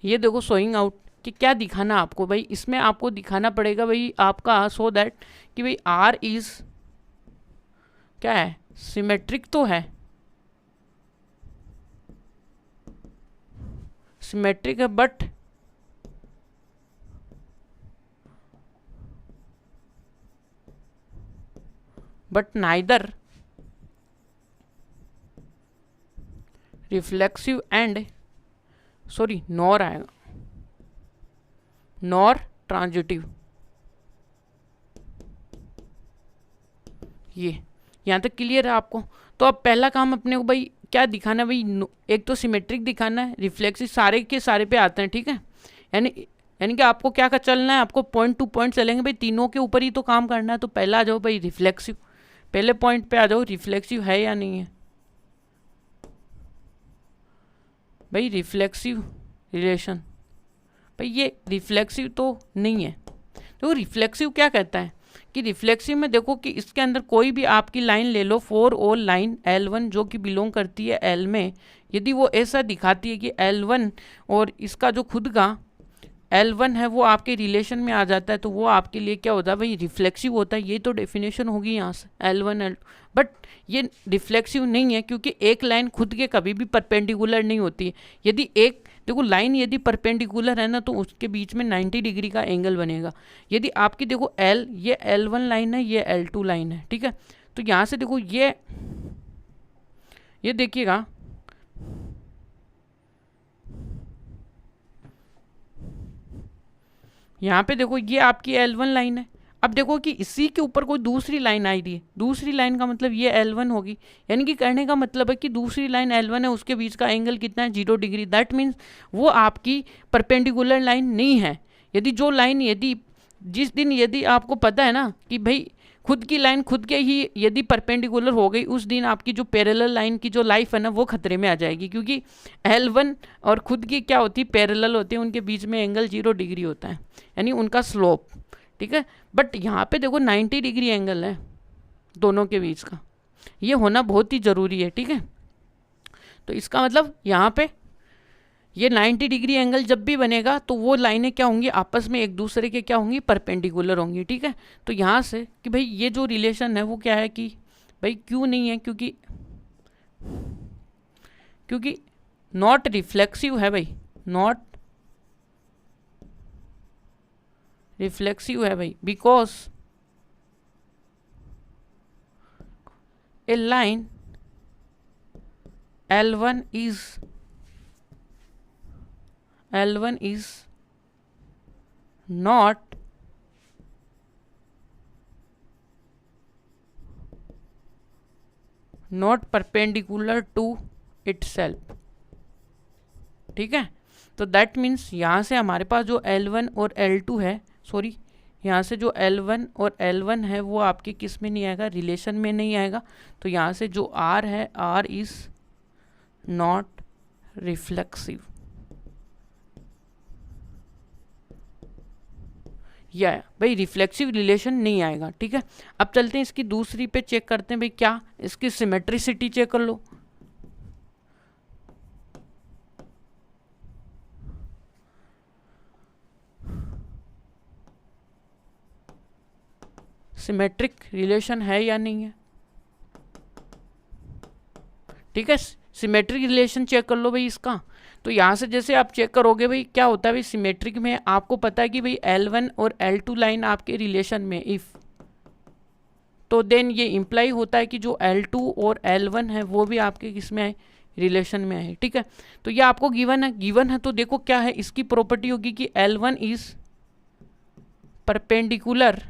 Speaker 1: ये देखो सोइंग आउट कि क्या दिखाना आपको भाई, इसमें आपको दिखाना पड़ेगा भाई आपका सो दैट कि भाई R इज क्या है, सिमेट्रिक तो है, सिमेट्रिक है but neither reflexive and sorry nor आएगा, नॉर ट्रांजिटिव। ये यहाँ तक क्लियर है आपको। तो अब पहला काम अपने को भाई क्या दिखाना है भाई, एक तो सिमेट्रिक दिखाना है, रिफ्लेक्सिव सारे के सारे पे आते हैं। ठीक है, यानी कि आपको क्या का चलना है, आपको पॉइंट टू पॉइंट चलेंगे भाई, तीनों के ऊपर ही तो काम करना है। तो पहला आ जाओ भाई रिफ्लेक्सिव, पहले पॉइंट पे आ जाओ, रिफ्लेक्सिव है या नहीं है भाई, रिफ्लेक्सिव रिलेशन भाई, ये रिफ्लेक्सिव तो नहीं है। तो रिफ्लेक्सिव क्या कहता है कि रिफ्लेक्सिव में देखो कि इसके अंदर कोई भी आपकी लाइन ले लो, फॉर ऑल लाइन L1 जो कि बिलोंग करती है L में, यदि वो ऐसा दिखाती है कि L1 और इसका जो खुद का L1 है वो आपके रिलेशन में आ जाता है, तो वो आपके लिए क्या होता है भाई, रिफ्लेक्सिव होता है। ये तो डेफिनेशन होगी यहाँ से L1 L2, बट ये रिफ्लेक्सिव नहीं है क्योंकि एक लाइन खुद के कभी भी परपेंडिकुलर नहीं होती है। यदि एक देखो लाइन यदि परपेंडिकुलर है ना, तो उसके बीच में 90 डिग्री का एंगल बनेगा। यदि आपकी देखो L, ये L1 लाइन है, ये L2 लाइन है। ठीक है, तो यहाँ से देखो ये देखिएगा, यहाँ पे देखो ये आपकी L1 लाइन है। अब देखो कि इसी के ऊपर कोई दूसरी लाइन आई रही है, दूसरी लाइन का मतलब ये L1 होगी, यानी कि कहने का मतलब है कि दूसरी लाइन L1 है, उसके बीच का एंगल कितना है, 0 डिग्री। दैट मीन्स वो आपकी परपेंडिकुलर लाइन नहीं है। यदि जो लाइन जिस दिन यदि आपको पता है ना कि भाई खुद की लाइन खुद के ही यदि परपेंडिकुलर हो गई, उस दिन आपकी जो पैरेलल लाइन की जो लाइफ है ना वो खतरे में आ जाएगी, क्योंकि L1 और खुद की क्या होती है, पैरेलल होती है, उनके बीच में एंगल 0 डिग्री होता है, यानी उनका स्लोप। ठीक है, बट यहाँ पे देखो 90 डिग्री एंगल है दोनों के बीच का, ये होना बहुत ही ज़रूरी है। ठीक है, तो इसका मतलब यहाँ पे ये 90 डिग्री एंगल जब भी बनेगा तो वो लाइनें क्या होंगी, आपस में एक दूसरे के क्या होंगी, परपेंडिकुलर होंगी। ठीक है, तो यहाँ से कि भाई ये जो रिलेशन है वो क्या है कि भाई क्यों नहीं है, क्योंकि नॉट रिफ्लेक्सिव है भाई, नॉट रिफ्लेक्सिव है भाई, because A line L1 is not perpendicular to itself। ठीक है, तो दैट मीन्स यहाँ से हमारे पास जो L1 और L2 है, सॉरी यहाँ से जो L1 और L1 है वो आपके किस में नहीं आएगा, रिलेशन में नहीं आएगा। तो यहाँ से जो R है, R इज नॉट रिफ्लेक्सिव। या भाई रिफ्लेक्सिव रिलेशन नहीं आएगा। ठीक है, अब चलते हैं इसकी दूसरी पे, चेक करते हैं भाई क्या, इसकी सिमेट्रिसिटी चेक कर लो। सिमेट्रिक रिलेशन है या नहीं है। ठीक है, सिमेट्रिक रिलेशन चेक कर लो भाई इसका। तो यहाँ से जैसे आप चेक करोगे भाई क्या होता है भाई, सिमेट्रिक में आपको पता है कि भाई L1 और L2 लाइन आपके रिलेशन में इफ, तो देन ये इम्प्लाई होता है कि जो L2 और L1 है वो भी आपके किस में आए, रिलेशन में आए। ठीक है, तो ये आपको गिवन है तो देखो क्या है, इसकी प्रॉपर्टी होगी कि L1 is perpendicular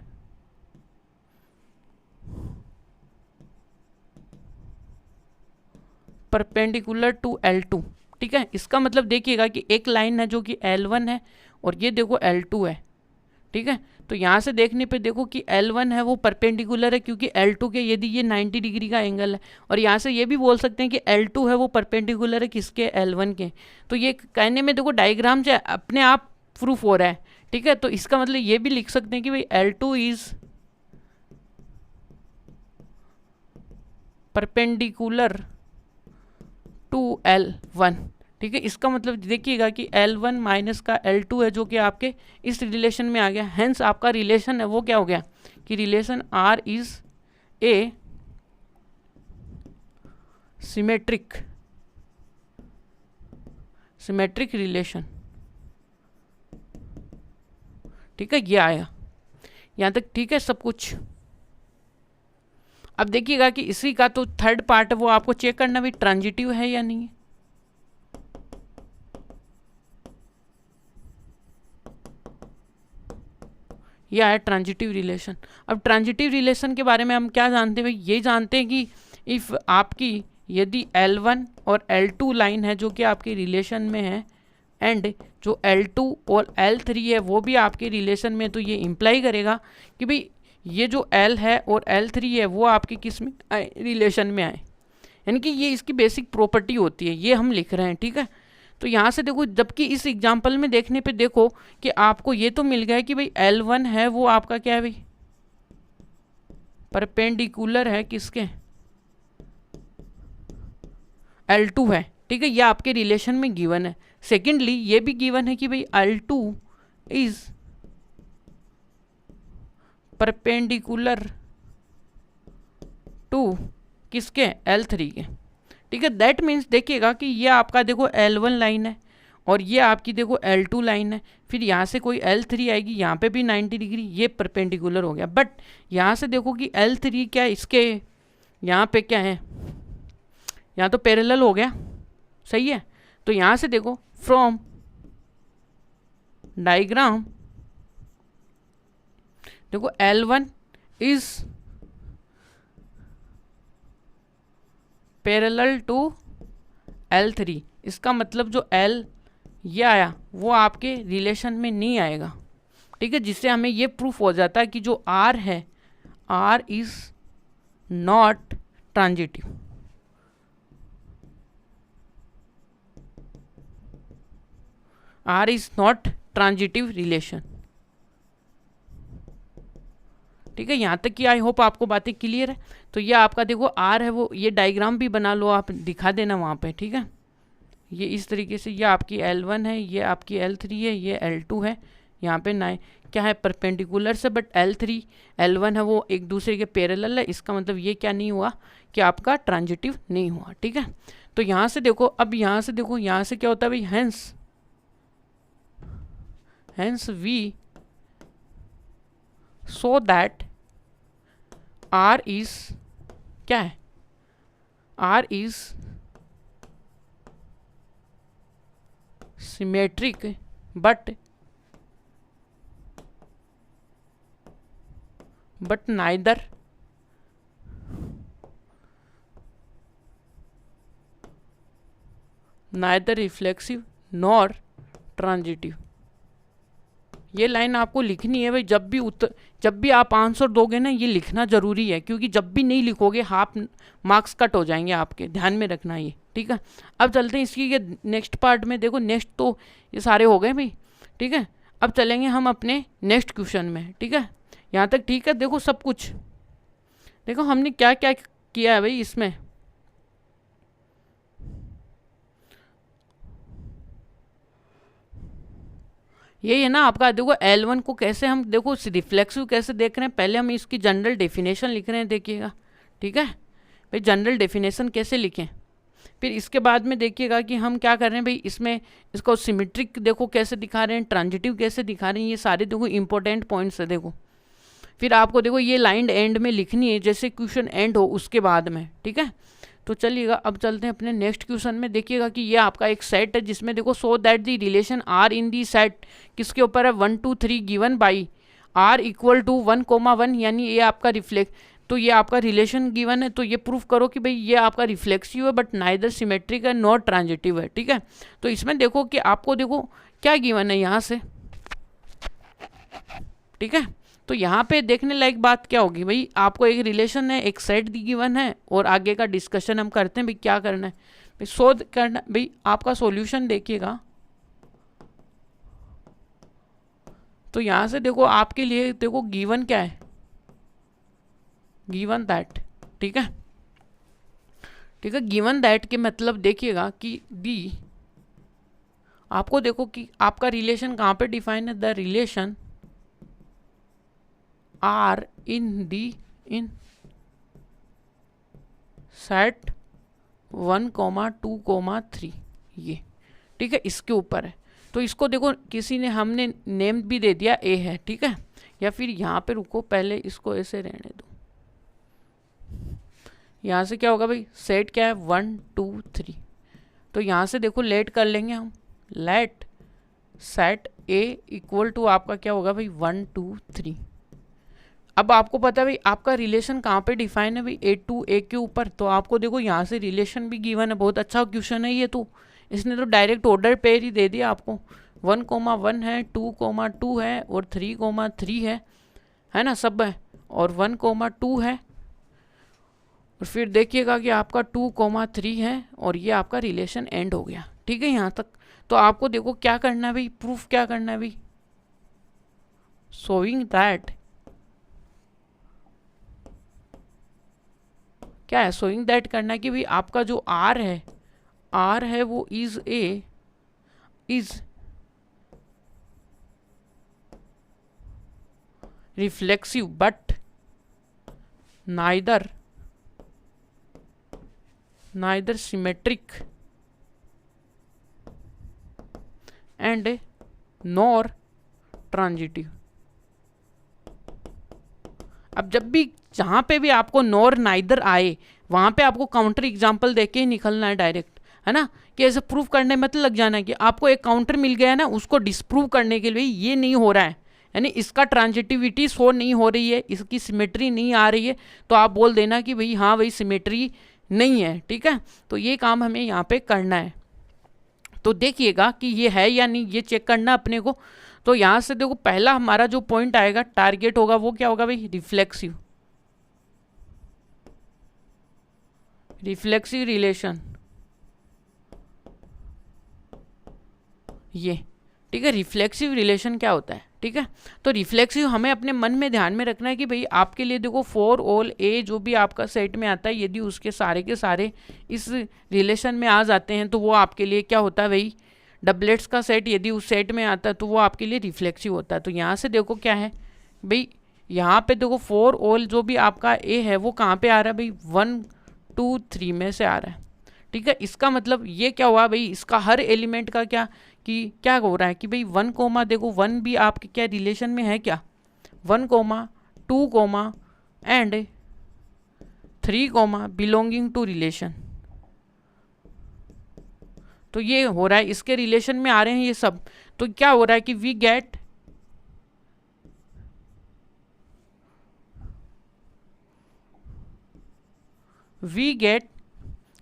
Speaker 1: to L2। ठीक है, इसका मतलब देखिएगा कि एक लाइन है जो कि L1 है और ये देखो L2 है। ठीक है, तो यहाँ से देखने पे देखो कि L1 है वो परपेंडिकुलर है क्योंकि L2 के, यदि ये 90 डिग्री का एंगल है, और यहाँ से ये भी बोल सकते हैं कि L2 है वो परपेंडिकुलर है किसके, L1 के। तो ये कहने में देखो डायग्राम से अपने आप प्रूफ हो रहा है। ठीक है, तो इसका मतलब ये भी लिख सकते हैं कि भाई L2 is perpendicular to L1। ठीक है, इसका मतलब देखिएगा कि L1 माइनस का L2 है जो कि आपके इस रिलेशन में आ गया। हेंस आपका रिलेशन है वो क्या हो गया कि relation R is a symmetric relation. ठीक है, ये आया यहाँ तक। ठीक है, सब कुछ। अब देखिएगा कि इसी का तो थर्ड पार्ट है वो आपको चेक करना भी ट्रांजिटिव है या नहीं है। यह है ट्रांजिटिव रिलेशन। अब ट्रांजिटिव रिलेशन के बारे में हम क्या जानते हैं भाई, ये जानते हैं कि इफ़ आपकी यदि L1 और L2 लाइन है जो कि आपके रिलेशन में है, एंड जो L2 और L3 है वो भी आपके रिलेशन में, तो ये इम्प्लाई करेगा कि भाई ये जो L है और L3 है वो आपके किस में आए, रिलेशन में आए। यानी कि ये इसकी बेसिक प्रॉपर्टी होती है, ये हम लिख रहे हैं। ठीक है, तो यहाँ से देखो, जबकि इस एग्जाम्पल में देखने पे देखो कि आपको ये तो मिल गया कि भाई L1 है वो आपका क्या है भाई, परपेंडिकुलर है किसके, L2 है। ठीक है, ये आपके रिलेशन में गिवन है। सेकेंडली ये भी गिवन है कि भाई L2 इज परपेंडिकुलर टू किसके, L3 के। ठीक है, दैट मीन्स देखिएगा कि ये आपका देखो L1 लाइन है और ये आपकी देखो L2 लाइन है, फिर यहाँ से कोई L3 आएगी, यहाँ पे भी 90 डिग्री, ये परपेंडिकुलर हो गया। बट यहाँ से देखो कि L3 क्या इसके यहाँ पे क्या है, यहाँ तो पैरेलल हो गया, सही है। तो यहाँ से देखो फ्रॉम डायग्राम देखो L1 is parallel to L3। इसका मतलब जो L ये आया वो आपके रिलेशन में नहीं आएगा। ठीक है, जिससे हमें ये प्रूफ हो जाता है कि जो R है, R is not transitive. R is not transitive relation. ठीक है, यहाँ तक कि आई होप आपको बातें क्लियर है। तो ये आपका देखो R है वो, ये डायग्राम भी बना लो आप, दिखा देना वहाँ पे। ठीक है, ये इस तरीके से, ये आपकी L1 है, ये आपकी L3 है, ये L2 है, यहाँ पे ना क्या है परपेंडिकुलर से, बट L3 L1 है वो एक दूसरे के पैरेलल है, इसका मतलब ये क्या नहीं हुआ कि आपका ट्रांजिटिव नहीं हुआ। ठीक है, तो यहाँ से देखो, अब यहाँ से देखो, यहाँ से क्या होता है भाई, hence we so that R is क्या है, R is symmetric but neither reflexive nor transitive। ये लाइन आपको लिखनी है भाई, जब भी आप आंसर दोगे ना, ये लिखना जरूरी है, क्योंकि जब भी नहीं लिखोगे हाफ मार्क्स कट हो जाएंगे आपके, ध्यान में रखना ये। ठीक है, अब चलते हैं इसकी के नेक्स्ट पार्ट में। देखो नेक्स्ट तो ये सारे हो गए भाई। ठीक है, अब चलेंगे हम अपने नेक्स्ट क्वेश्चन में। ठीक है, यहाँ तक ठीक है। देखो सब कुछ देखो हमने क्या क्या किया है भाई इसमें। ये है ना आपका, देखो L1 को कैसे हम देखो रिफ्लेक्सिव कैसे देख रहे हैं, पहले हम इसकी जनरल डेफिनेशन लिख रहे हैं, देखिएगा। ठीक है भाई, जनरल डेफिनेशन कैसे लिखें, फिर इसके बाद में देखिएगा कि हम क्या कर रहे हैं भाई, इसमें इसको सिमेट्रिक देखो कैसे दिखा रहे हैं, ट्रांजिटिव कैसे दिखा रहे हैं, ये सारे देखो इंपॉर्टेंट पॉइंट्स है। देखो फिर आपको देखो ये लाइन एंड में लिखनी है, जैसे क्वेश्चन एंड हो उसके बाद में। ठीक है, तो चलिएगा अब चलते हैं अपने नेक्स्ट क्वेश्चन में। देखिएगा कि ये आपका एक सेट है जिसमें देखो so that the relation R in the set किसके ऊपर है, 1 2 3 given by R equal to 1,1, यानी ये आपका रिफ्लेक्ट, तो ये आपका रिलेशन गिवन है, तो ये प्रूफ करो कि भाई ये आपका रिफ्लेक्सिव है बट नाइदर सिमेट्रिक है नॉट ट्रांजिटिव है। ठीक है, तो इसमें देखो कि आपको देखो क्या गिवन है यहाँ से। ठीक है, तो यहाँ पे देखने लायक बात क्या होगी भाई, आपको एक रिलेशन है, एक सेट गिवन है, और आगे का डिस्कशन हम करते हैं भाई क्या करना है भाई, शोध करना भाई। आपका सॉल्यूशन देखिएगा, तो यहाँ से देखो आपके लिए देखो गिवन क्या है, गिवन दैट। ठीक है, ठीक है, गिवन दैट के मतलब देखिएगा कि दी, आपको देखो कि आपका रिलेशन कहाँ पे डिफाइन है, the relation R in set 1, 2, 3 ये। ठीक है, इसके ऊपर है, तो इसको देखो किसी ने हमने नेम भी दे दिया ए है। ठीक है, या फिर यहाँ पे रुको, पहले इसको ऐसे रहने दो, यहाँ से क्या होगा भाई, सेट क्या है 1 2 3, तो यहाँ से देखो लेट कर लेंगे हम, let set A equal to आपका क्या होगा भाई 1 2 3। अब आपको पता है भाई आपका रिलेशन कहाँ पे डिफाइन है भाई, A के ऊपर, तो आपको देखो यहाँ से रिलेशन भी गिवन है, बहुत अच्छा क्वेश्चन है ये, तो इसने तो डायरेक्ट ऑर्डर पेयर ही दे दिया आपको, 1,1 है, 2,2 है, और 3,3 है ना, सब है, और 1,2 है, और फिर देखिएगा कि आपका 2,3 है, और ये आपका रिलेशन एंड हो गया। ठीक है, यहाँ तक। तो आपको देखो क्या करना है भाई, प्रूफ क्या करना है भाई, शोइंग दैट, क्या है, शोइंग दैट करना है कि भाई आपका जो आर है वो is reflexive but neither symmetric and nor transitive. अब जब भी जहाँ पे भी आपको नॉर नाइदर आए, वहाँ पे आपको काउंटर एग्जाम्पल देके ही निकलना है डायरेक्ट, है ना, कि ऐसे प्रूव करने में मतलब लग जाना है कि आपको एक काउंटर मिल गया है ना, उसको डिस्प्रूव करने के लिए ये नहीं हो रहा है, यानी इसका ट्रांजिटिविटी शो नहीं हो रही है, इसकी सिमेट्री नहीं आ रही है, तो आप बोल देना कि भाई हाँ भाई सिमेट्री नहीं है। ठीक है, तो ये काम हमें यहाँ पे करना है। तो देखिएगा कि ये है या नहीं, ये चेक करना अपने को। तो यहाँ से देखो पहला हमारा जो पॉइंट आएगा, टारगेट होगा, वो क्या होगा भाई, रिफ्लेक्सिव रिलेशन, ये। ठीक है, रिफ्लेक्सिव रिलेशन क्या होता है, ठीक है। तो रिफ्लेक्सिव हमें अपने मन में ध्यान में रखना है कि भाई आपके लिए देखो फॉर ऑल ए जो भी आपका सेट में आता है, यदि उसके सारे के सारे इस रिलेशन में आ जाते हैं तो वो आपके लिए क्या होता है भाई, डबलेट्स का सेट यदि उस सेट में आता है तो वो आपके लिए रिफ्लेक्सिव होता है। तो यहाँ से देखो क्या है भाई, यहाँ पे देखो फॉर ऑल जो भी आपका ए है वो कहाँ पे आ रहा है भाई, 1 2 3 में से आ रहा है। ठीक है, इसका मतलब ये क्या हुआ भाई, इसका हर एलिमेंट का क्या हो रहा है कि भाई 1 कोमा, देखो 1 भी आपके क्या रिलेशन में है क्या, 1 comma 2 comma and 3 comma belonging to relation. तो ये हो रहा है, इसके रिलेशन में आ रहे हैं ये सब। तो क्या हो रहा है कि वी गेट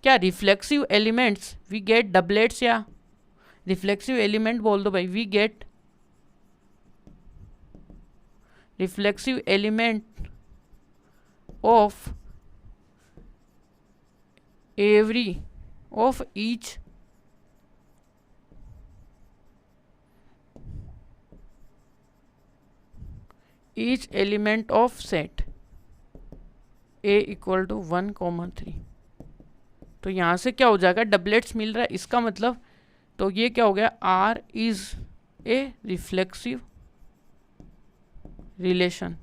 Speaker 1: क्या reflexive elements, we get doublets या रिफ्लेक्सिव एलिमेंट बोल दो भाई, we get reflexive element of every of each element of set A equal to 1,3। तो यहाँ से क्या हो जाएगा, डबलेट्स मिल रहा है, इसका मतलब तो ये क्या हो गया, R is a reflexive relation.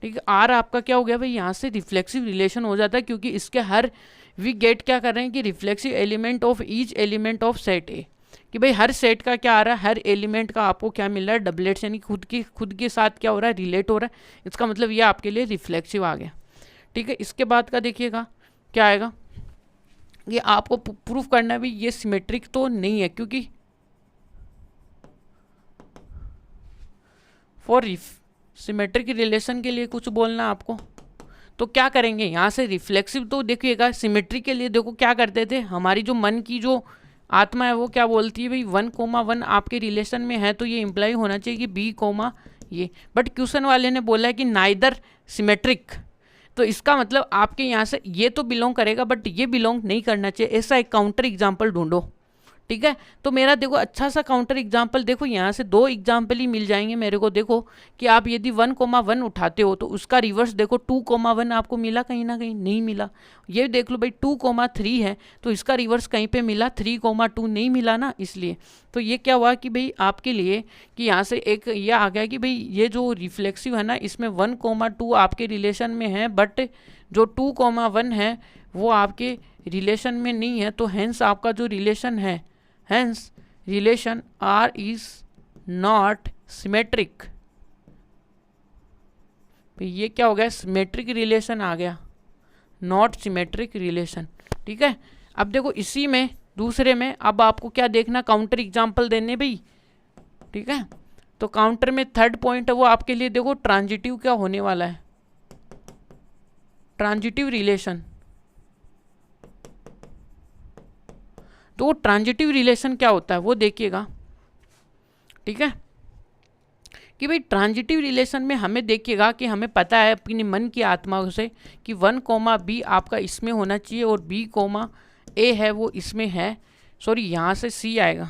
Speaker 1: ठीक है, आर आपका क्या हो गया भाई, यहाँ से रिफ्लेक्सिव रिलेशन हो जाता है, क्योंकि इसके हर वी गेट क्या कर रहे हैं कि reflexive element of each element of set ए, कि भाई हर सेट का क्या आ रहा है, हर एलिमेंट का आपको क्या मिल रहा है, डबलेट्स, यानी खुद के साथ क्या हो रहा है, रिलेट हो रहा है। इसका मतलब ये आपके लिए रिफ्लेक्सिव आ गया। ठीक है, इसके बाद का देखिएगा क्या आएगा, ये आपको प्रूफ करना है भी ये सिमेट्रिक तो नहीं है, क्योंकि फॉर सिमेट्रिक रिलेशन के लिए कुछ बोलना आपको, तो क्या करेंगे यहाँ से रिफ्लेक्सिव, तो देखिएगा सिमेट्री के लिए देखो क्या करते थे, हमारी जो मन की जो आत्मा है वो क्या बोलती है भाई 1,1 आपके रिलेशन में है तो ये इम्प्लाई होना चाहिए कि बी कोमा ये, बट क्वेश्चन वाले ने बोला है कि नाइदर सिमेट्रिक, तो इसका मतलब आपके यहाँ से ये तो बिलोंग करेगा बट ये बिलोंग नहीं करना चाहिए, ऐसा एक काउंटर एग्जाम्पल ढूंढो। ठीक है, तो मेरा देखो अच्छा सा काउंटर एग्जाम्पल, देखो यहाँ से 2 एग्जाम्पल ही मिल जाएंगे मेरे को। देखो कि आप यदि 1,1 उठाते हो तो उसका रिवर्स देखो 2,1 आपको मिला कहीं ना कहीं, नहीं मिला। ये देख लो भाई 2,3 है तो इसका रिवर्स कहीं पे मिला, 3,2 नहीं मिला ना, इसलिए तो ये क्या हुआ कि भाई आपके लिए कि यहाँ से एक ये आ गया कि भाई ये जो रिफ्लेक्सिव है ना, इसमें 1,2 आपके रिलेशन में है, बट जो 2,1 है वो आपके रिलेशन में नहीं है। तो हेंस आपका जो रिलेशन है, hence relation R is not symmetric। ये क्या हो गया, सिमेट्रिक रिलेशन आ गया, नॉट सिमेट्रिक रिलेशन। ठीक है, अब देखो इसी में दूसरे में अब आपको क्या देखना, काउंटर एग्जाम्पल देने भाई। ठीक है, तो काउंटर में थर्ड पॉइंट है वो आपके लिए देखो ट्रांजिटिव क्या होने वाला है, ट्रांजिटिव रिलेशन। तो ट्रांजिटिव रिलेशन क्या होता है वो देखिएगा। ठीक है, कि भाई ट्रांजिटिव रिलेशन में हमें देखिएगा कि हमें पता है अपनी मन की आत्मा से कि 1,b आपका इसमें होना चाहिए और b,a है वो इसमें है, सॉरी यहाँ से c आएगा।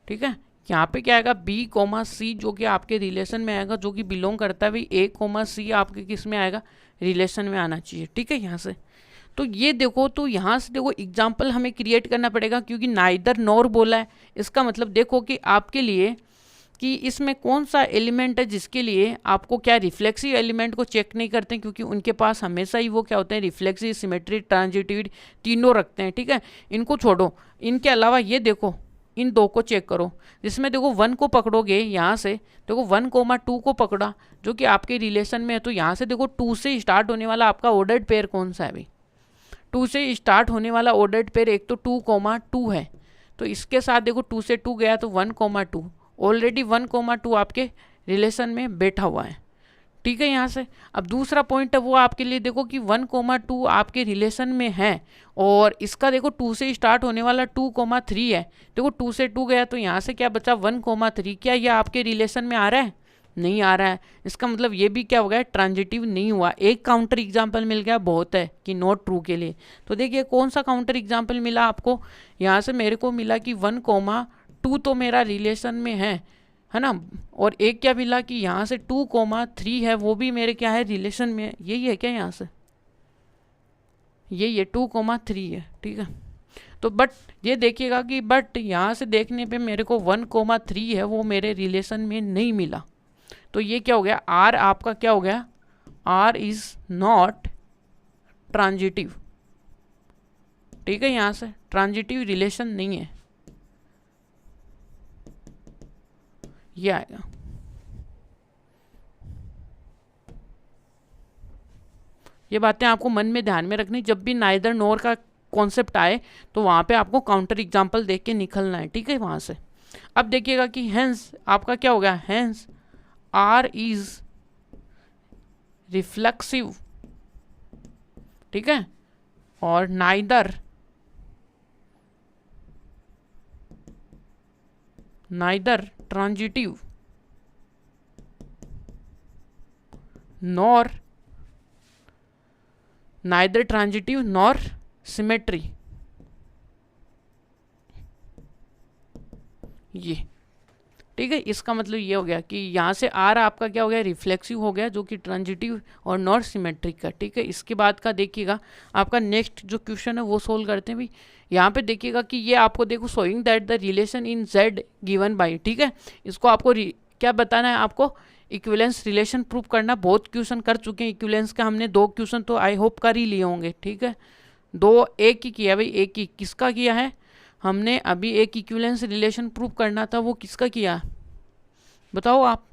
Speaker 1: ठीक है, यहाँ पे क्या आएगा b,c जो कि आपके रिलेशन में आएगा, जो कि बिलोंग करता है भाई a,c आपके किस में आएगा, रिलेशन में आना चाहिए। ठीक है, यहाँ से तो ये देखो, तो यहाँ से देखो एग्जाम्पल हमें क्रिएट करना पड़ेगा, क्योंकि नाइदर नॉर बोला है। इसका मतलब देखो कि आपके लिए कि इसमें कौन सा एलिमेंट है जिसके लिए आपको क्या रिफ्लेक्सिव एलिमेंट को चेक नहीं करते हैं, क्योंकि उनके पास हमेशा ही वो क्या होते हैं, रिफ्लेक्सिव, सिमेट्री, ट्रांजिटिविटी तीनों रखते हैं। ठीक है, इनको छोड़ो, इनके अलावा ये देखो इन 2 को चेक करो, जिसमें देखो 1 को पकड़ोगे, यहाँ से देखो 1,2 को पकड़ा जो कि आपके रिलेशन में है, तो यहाँ से देखो 2 से स्टार्ट होने वाला आपका ऑर्डर्ड पेयर कौन सा है भाई, 2 से स्टार्ट होने वाला ऑर्डर्ड पेयर एक तो 2,2 है, तो इसके साथ देखो 2 से 2 गया तो 1,2, ऑलरेडी 1,2 आपके रिलेशन में बैठा हुआ है। ठीक है, यहाँ से अब दूसरा पॉइंट है वो आपके लिए देखो कि 1,2 आपके रिलेशन में है और इसका देखो 2 से स्टार्ट होने वाला 2,3 है, देखो 2 से 2 गया तो यहाँ से क्या बचा 1,3, क्या ये आपके रिलेशन में आ रहा है, नहीं आ रहा है, इसका मतलब ये भी क्या हो गया, ट्रांजिटिव नहीं हुआ। एक काउंटर एग्जाम्पल मिल गया, बहुत है कि नॉट ट्रू के लिए। तो देखिए कौन सा काउंटर एग्जाम्पल मिला आपको, यहाँ से मेरे को मिला कि 1,2 तो मेरा रिलेशन में है ना, और एक क्या मिला कि यहाँ से 2,3 है, वो भी मेरे क्या है, रिलेशन में है। यही है क्या यहाँ से, यही है 2,3 है, ठीक है। तो बट ये देखिएगा कि बट यहाँ से देखने पे मेरे को 1,3 है वो मेरे रिलेशन में नहीं मिला। तो ये क्या हो गया, आर आपका क्या हो गया, आर इज नॉट ट्रांजिटिव, ठीक है। यहाँ से ट्रांजिटिव रिलेशन नहीं है, ये आएगा। ये बातें आपको मन में ध्यान में रखनी, जब भी नाइदर नोर का कॉन्सेप्ट आए तो वहाँ पे आपको काउंटर एग्जाम्पल देख के निकलना है, ठीक है। वहाँ से अब देखिएगा कि हेंस आपका क्या हो गया, हेंस आर इज रिफ्लेक्सिव, ठीक है, और नाइदर ट्रांजिटिव नॉर सिमेट्री। ये ठीक है, इसका मतलब ये हो गया कि यहाँ से आर आपका क्या हो गया, रिफ्लेक्सिव हो गया, जो कि ट्रांजिटिव और नॉट सिमेट्रिक का, ठीक है। इसके बाद का देखिएगा आपका नेक्स्ट जो क्वेश्चन है वो सोल्व करते हैं भाई। यहाँ पे देखिएगा कि ये आपको देखो showing that the relation in Z given by, ठीक है। इसको आपको क्या बताना है, आपको इक्विवेलेंस रिलेशन प्रूव करना। बहुत क्वेश्चन कर चुके हैं इक्विवेलेंस का, हमने 2 क्वेश्चन तो आई होप कर ही लिए होंगे, ठीक है। 2 एक ही किया भाई, एक ही किसका किया है हमने, अभी एक इक्विवेलेंस रिलेशन प्रूव करना था, वो किसका किया बताओ आप,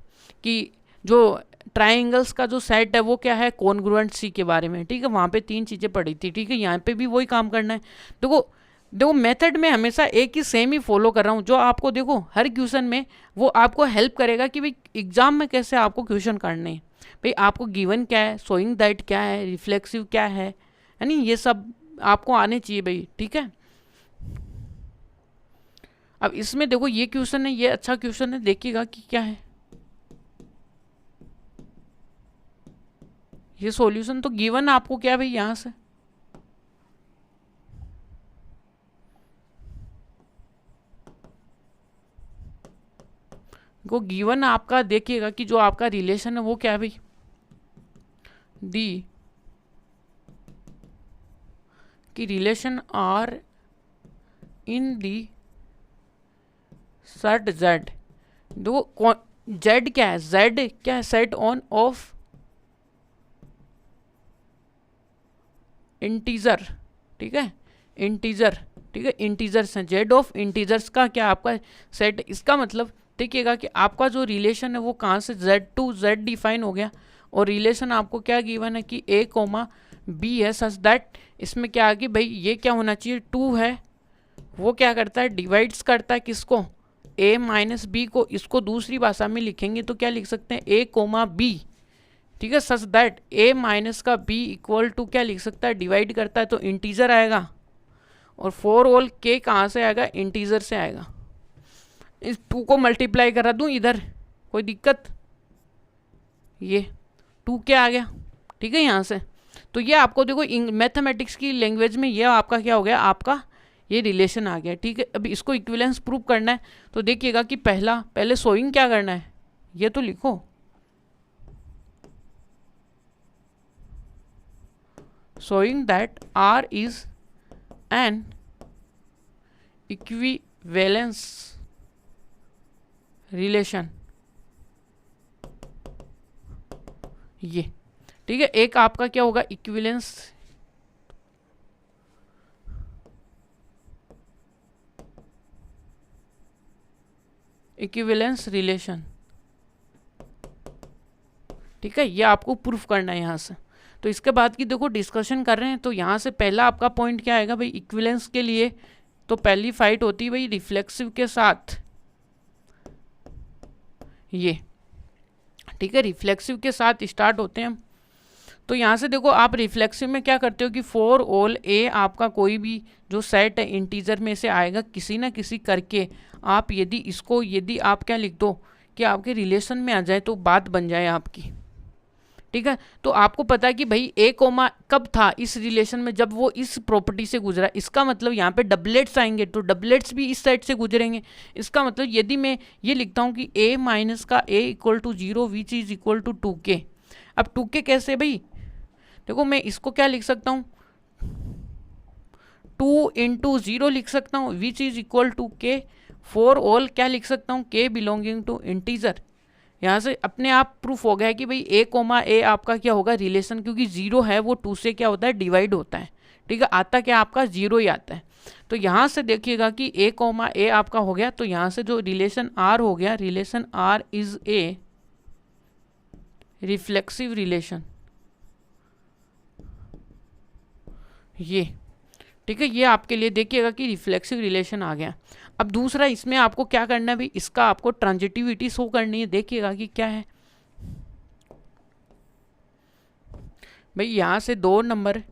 Speaker 1: कि जो ट्राइंगल्स का जो सेट है वो क्या है, कॉन्ग्रुएंट सी के बारे में, ठीक है। वहाँ पे 3 चीज़ें पढ़ी थी, ठीक है। यहाँ पे भी वही काम करना है। देखो मेथड में हमेशा एक ही सेम ही फॉलो कर रहा हूँ, जो आपको देखो हर क्वेश्चन में वो आपको हेल्प करेगा कि भाई एग्जाम में कैसे आपको क्वेश्चन करने हैं। भाई आपको गिवन क्या है, शोइंग दैट क्या है, रिफ्लेक्सिव क्या है, यानी ये सब आपको आने चाहिए भाई, ठीक है। अब इसमें देखो ये क्वेश्चन है, ये अच्छा क्वेश्चन है, देखिएगा कि क्या है ये सॉल्यूशन। तो गिवन आपको क्या भाई, यहाँ से को गिवन आपका देखिएगा कि जो आपका रिलेशन है वो क्या है भाई, दी कि relation R in the set Z. देखो जेड क्या है, जेड क्या है, सेट ऑन ऑफ इंटीजर, ठीक है, इंटीजर, ठीक है, इंटीजर्स हैं, जेड ऑफ इंटीजर्स का क्या आपका सेट। इसका मतलब देखिएगा कि आपका जो रिलेशन है वो कहाँ से जेड टू जेड डिफाइन हो गया, और रिलेशन आपको क्या गिवन है कि ए कोमा बी है, सच दैट इसमें क्या आ गई भाई, ये क्या होना चाहिए, 2 है, वो क्या करता है, डिवाइड्स करता है किसको, a माइनस बी को। इसको दूसरी भाषा में लिखेंगे तो क्या लिख सकते हैं, a कोमा बी, ठीक है, सच दैट a माइनस का b इक्वल टू क्या लिख सकता है, डिवाइड करता है तो इंटीजर आएगा, और 4 होल k कहाँ से आएगा, इंटीजर से आएगा। इस 2 को मल्टीप्लाई करा दूं इधर, कोई दिक्कत, ये 2 क्या आ गया, ठीक है यहाँ से। तो ये आपको देखो मैथमेटिक्स की लैंग्वेज में ये आपका क्या हो गया, आपका ये रिलेशन आ गया, ठीक है। अब इसको इक्विवेलेंस प्रूव करना है, तो देखिएगा कि पहले शोइंग क्या करना है, ये तो लिखो, showing that R is an equivalence relation, ये ठीक है। एक आपका क्या होगा, इक्विवेलेंस रिलेशन, ठीक है, ये आपको प्रूफ करना है यहाँ से। तो इसके बाद की देखो डिस्कशन कर रहे हैं, तो यहाँ से पहला आपका पॉइंट क्या आएगा भाई, इक्विवेलेंस के लिए तो पहली फाइट होती है भाई रिफ्लेक्सिव के साथ, ये ठीक है, रिफ्लेक्सिव के साथ स्टार्ट होते हैं। तो यहाँ से देखो आप रिफ्लेक्सिव में क्या करते हो कि 4 ऑल ए आपका कोई भी जो सेट है इंटीजर में से आएगा किसी ना किसी करके, आप यदि आप क्या लिख दो कि आपके रिलेशन में आ जाए तो बात बन जाए आपकी, ठीक है। तो आपको पता है कि भाई ए कोमा कब था इस रिलेशन में, जब वो इस प्रॉपर्टी से गुजरा। इसका मतलब यहाँ पे डबलेट्स आएंगे तो डबलेट्स भी इस साइड से गुजरेंगे। इसका मतलब यदि मैं ये लिखता हूँ कि ए माइनस का a equal to 0 which is equal to 2k। अब 2k कैसे भाई, देखो मैं इसको क्या लिख सकता हूँ, 2 इंटू 0 लिख सकता हूँ which is equal to k for all क्या लिख सकता हूँ, k बिलोंगिंग टू इंटीजर। यहाँ से अपने आप प्रूफ हो गया है कि भाई ए कोमा ए आपका क्या होगा रिलेशन, क्योंकि 0 है वो 2 से क्या होता है डिवाइड होता है, ठीक है। आता क्या आपका 0 ही आता है। तो यहाँ से देखिएगा कि ए कोमा ए आपका हो गया, तो यहाँ से जो रिलेशन आर हो गया, relation R is a reflexive relation, ये ठीक है। ये आपके लिए देखिएगा कि रिफ्लेक्सिव रिलेशन आ गया। अब दूसरा इसमें आपको क्या करना है भाई, इसका आपको ट्रांजिटिविटी शो करनी है। देखिएगा कि क्या है भाई, यहाँ से 2 नंबर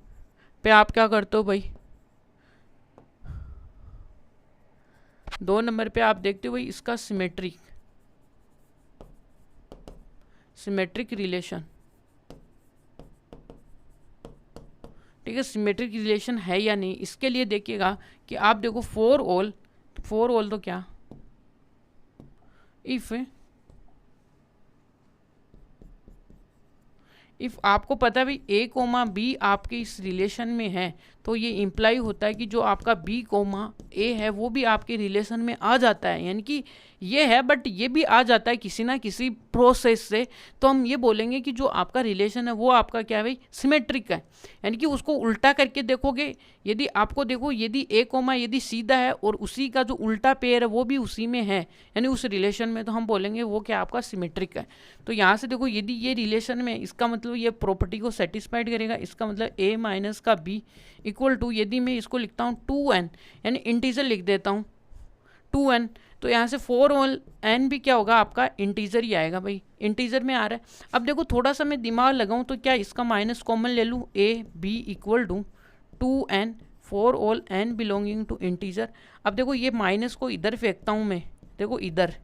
Speaker 1: पे आप क्या करते हो भाई, 2 नंबर पे आप देखते हो भाई इसका सिमेट्रिक रिलेशन, ठीक है। सिमेट्रिक रिलेशन है या नहीं, इसके लिए देखिएगा कि आप देखो फॉर ऑल तो क्या, इफ आपको पता है भाई ए कोमा बी आपके इस रिलेशन में है, तो ये इम्प्लाई होता है कि जो आपका बी कोमा ए है वो भी आपके रिलेशन में आ जाता है। यानी कि ये है बट ये भी आ जाता है किसी ना किसी प्रोसेस से। तो हम ये बोलेंगे कि जो आपका रिलेशन है वो आपका क्या है भाई, सिमेट्रिक है। यानी कि उसको उल्टा करके देखोगे, यदि आपको देखो यदि ए कोमा यदि सीधा है और उसी का जो उल्टा पेयर है वो भी उसी में है, यानी उस रिलेशन में, तो हम बोलेंगे वो क्या आपका सिमेट्रिक है। तो यहाँ से देखो यदि ये रिलेशन में, इसका मतलब ये प्रॉपर्टी को सेटिस्फाइड करेगा। इसका मतलब ए माइनस का बी इक्वल टू, यदि मैं इसको लिखता हूँ 2n, यानी इंटीजर लिख देता हूँ 2n, तो यहाँ से 4 ऑल n भी क्या होगा आपका इंटीजर ही आएगा भाई, इंटीजर में आ रहा है। अब देखो थोड़ा सा मैं दिमाग लगाऊं तो क्या इसका माइनस कॉमन ले लूँ, A B equal to 2n for all n belonging to integer. अब देखो ये माइनस को इधर फेंकता हूँ मैं, देखो इधर,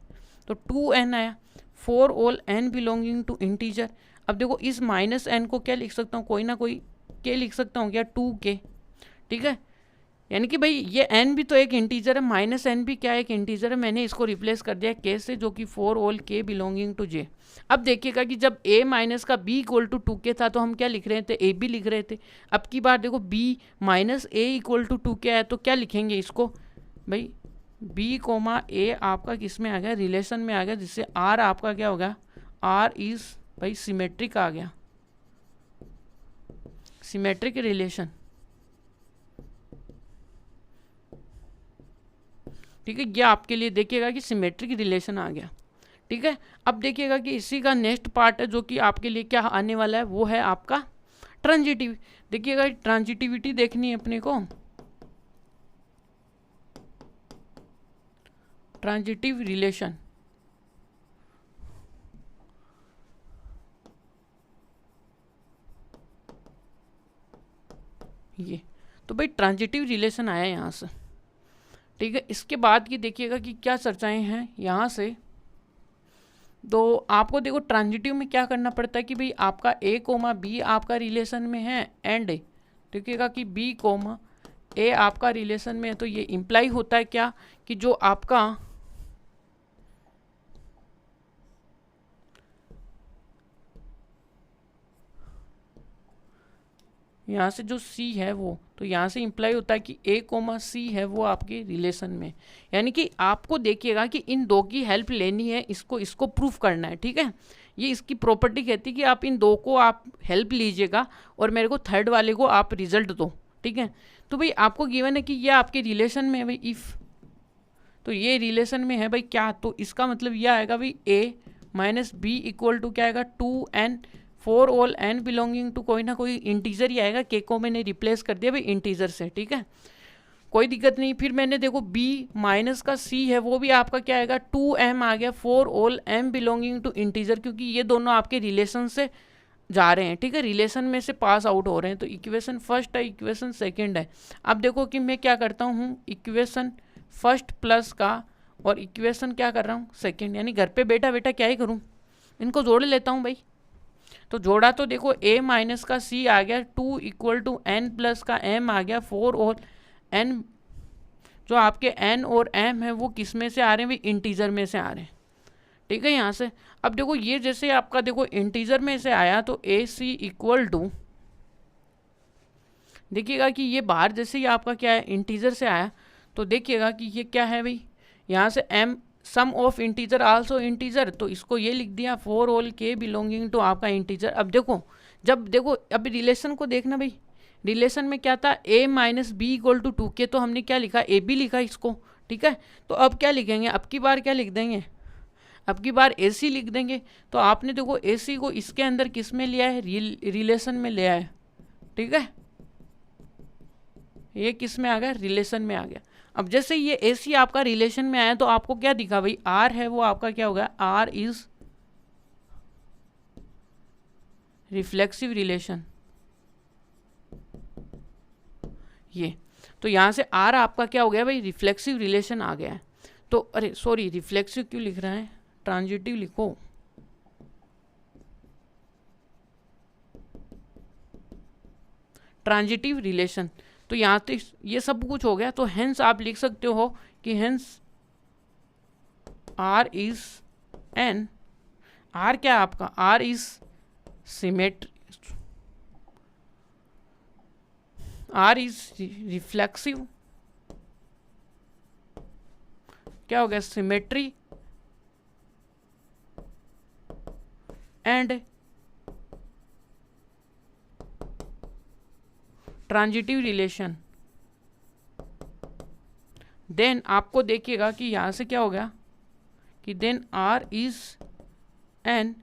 Speaker 1: तो 2n आया for all n belonging to integer. अब देखो इस माइनस n को क्या लिख सकता हूँ, कोई ना कोई k लिख सकता हूँ क्या, 2k, ठीक है। यानी कि भाई ये n भी तो एक इंटीजर है, माइनस n भी क्या एक इंटीजर है। मैंने इसको रिप्लेस कर दिया k से, जो कि for all k belonging to j। अब देखिएगा कि जब a माइनस का b इक्वल टू 2k था तो हम क्या लिख रहे थे, a b लिख रहे थे। अब की बार देखो b minus a equal to 2k है, तो क्या लिखेंगे इसको भाई, b कोमा a आपका किस में आ गया, रिलेशन में आ गया, जिससे r आपका क्या होगा, r इज भाई सिमेट्रिक आ गया, सिमेट्रिक रिलेशन, ठीक है। ये आपके लिए देखिएगा कि सिमेट्रिक रिलेशन आ गया, ठीक है। अब देखिएगा कि इसी का नेक्स्ट पार्ट है जो कि आपके लिए क्या आने वाला है, वो है आपका ट्रांजिटिव। देखिएगा ट्रांजिटिविटी देखनी है अपने को, ट्रांजिटिव रिलेशन, ये तो भाई ट्रांजिटिव रिलेशन आया यहाँ से, ठीक है। इसके बाद की देखिएगा कि क्या चर्चाएं हैं यहाँ से। तो आपको देखो ट्रांजिटिव में क्या करना पड़ता है कि भाई आपका ए कोमा बी आपका रिलेशन में है, एंड देखिएगा कि बी कोमा ए आपका रिलेशन में है। तो ये इम्प्लाई होता है क्या कि जो आपका यहाँ से जो C है वो, तो यहाँ से इम्प्लाई होता है कि A कोमा C है वो आपके रिलेशन में। यानी कि आपको देखिएगा कि इन दो की हेल्प लेनी है, इसको प्रूफ करना है, ठीक है। ये इसकी प्रॉपर्टी कहती है कि आप इन दो को आप हेल्प लीजिएगा और मेरे को थर्ड वाले को आप रिजल्ट दो, ठीक है। तो भाई आपको गिवन है कि ये आपके रिलेशन में है भाई, इफ़ तो ये रिलेशन में है भाई क्या, तो इसका मतलब यह आएगा भाई A minus B equal to क्या आएगा, 2n for all n belonging to कोई ना कोई इंटीजर ही आएगा। के को मैंने रिप्लेस कर दिया भाई इंटीजर से, ठीक है, कोई दिक्कत नहीं। फिर मैंने देखो b माइनस का c है वो भी आपका क्या आएगा, 2m आ गया for all m belonging to integer, क्योंकि ये दोनों आपके रिलेशन से जा रहे हैं, ठीक है, रिलेशन में से पास आउट हो रहे हैं। तो इक्वेशन फर्स्ट है, इक्वेशन सेकेंड है। अब देखो कि मैं क्या करता हूँ, इक्वेशन फर्स्ट प्लस का और इक्वेशन क्या कर रहा हूँ सेकेंड, यानी घर पे बैठा बैठा क्या ही करूँ, इनको जोड़ लेता हूँ भाई। तो जोड़ा तो देखो a माइनस का c आ गया 2 इक्वल टू n प्लस का m आ गया 4, और n जो आपके n और m है वो किस में से आ रहे हैं भाई, इंटीजर में से आ रहे हैं, ठीक है। यहाँ से अब देखो ये जैसे आपका देखो इंटीजर में से आया तो ए सी इक्वल टू, देखिएगा कि ये बाहर जैसे ही आपका क्या है इंटीजर से आया, तो देखिएगा कि ये क्या है भाई, यहाँ से m sum of integer also integer, तो इसको ये लिख दिया for all K belonging to आपका इंटीजर। अब देखो जब देखो अभी रिलेशन को देखना भाई, रिलेशन में क्या था a minus B equal to 2 K, तो हमने क्या लिखा ए बी लिखा इसको, ठीक है। तो अब क्या लिखेंगे, अब की बार क्या लिख देंगे, अब की बार ए सी लिख देंगे। तो आपने देखो ए सी को इसके अंदर किस में लिया है, रिलेशन में लिया है, ठीक है। ये किस में आ गया, रिलेशन में आ गया। अब जैसे ये ए सी आपका रिलेशन में आया तो आपको क्या दिखा भाई, आर है वो आपका क्या होगा, आर इज रिफ्लेक्सिव रिलेशन, ये तो यहां से आर आपका क्या हो गया भाई, रिफ्लेक्सिव रिलेशन आ गया है। तो अरे सॉरी रिफ्लेक्सिव क्यों लिख रहा है, ट्रांजिटिव लिखो, ट्रांजिटिव रिलेशन। तो यहाँ तक ये सब कुछ हो गया, तो हेंस आप लिख सकते हो कि hence R is an, R क्या आपका, R is symmetry, R is reflexive, क्या हो गया, symmetry and transitive relation. Then आपको देखिएगा कि यहां से क्या हो गया कि then R is an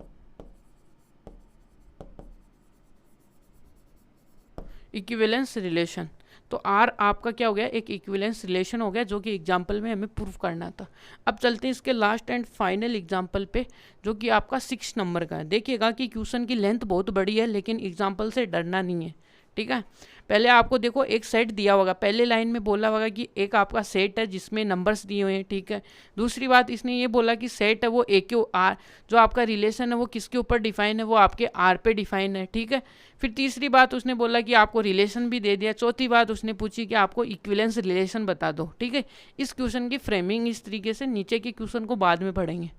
Speaker 1: equivalence relation. तो आर आपका क्या हो गया, एक इक्विवेलेंस रिलेशन हो गया, जो कि एग्जाम्पल में हमें प्रूफ करना था। अब चलते हैं इसके लास्ट एंड फाइनल एग्जाम्पल पे, जो कि आपका 6 नंबर का है। देखिएगा कि क्वेश्चन की लेंथ बहुत बड़ी है, लेकिन एग्जाम्पल से डरना नहीं है, ठीक है। पहले आपको देखो एक सेट दिया होगा, पहले लाइन में बोला होगा कि एक आपका सेट है जिसमें नंबर्स दिए हुए हैं, ठीक है। दूसरी बात इसने ये बोला कि सेट है वो ए के आर, जो आपका रिलेशन है वो किसके ऊपर डिफाइन है, वो आपके आर पे डिफाइन है, ठीक है। फिर तीसरी बात उसने बोला कि आपको रिलेशन भी दे दिया। चौथी बात उसने पूछी कि आपको इक्विवेलेंस रिलेशन बता दो, ठीक है। इस क्वेश्चन की फ्रेमिंग इस तरीके से, नीचे के क्वेश्चन को बाद में पढ़ेंगे,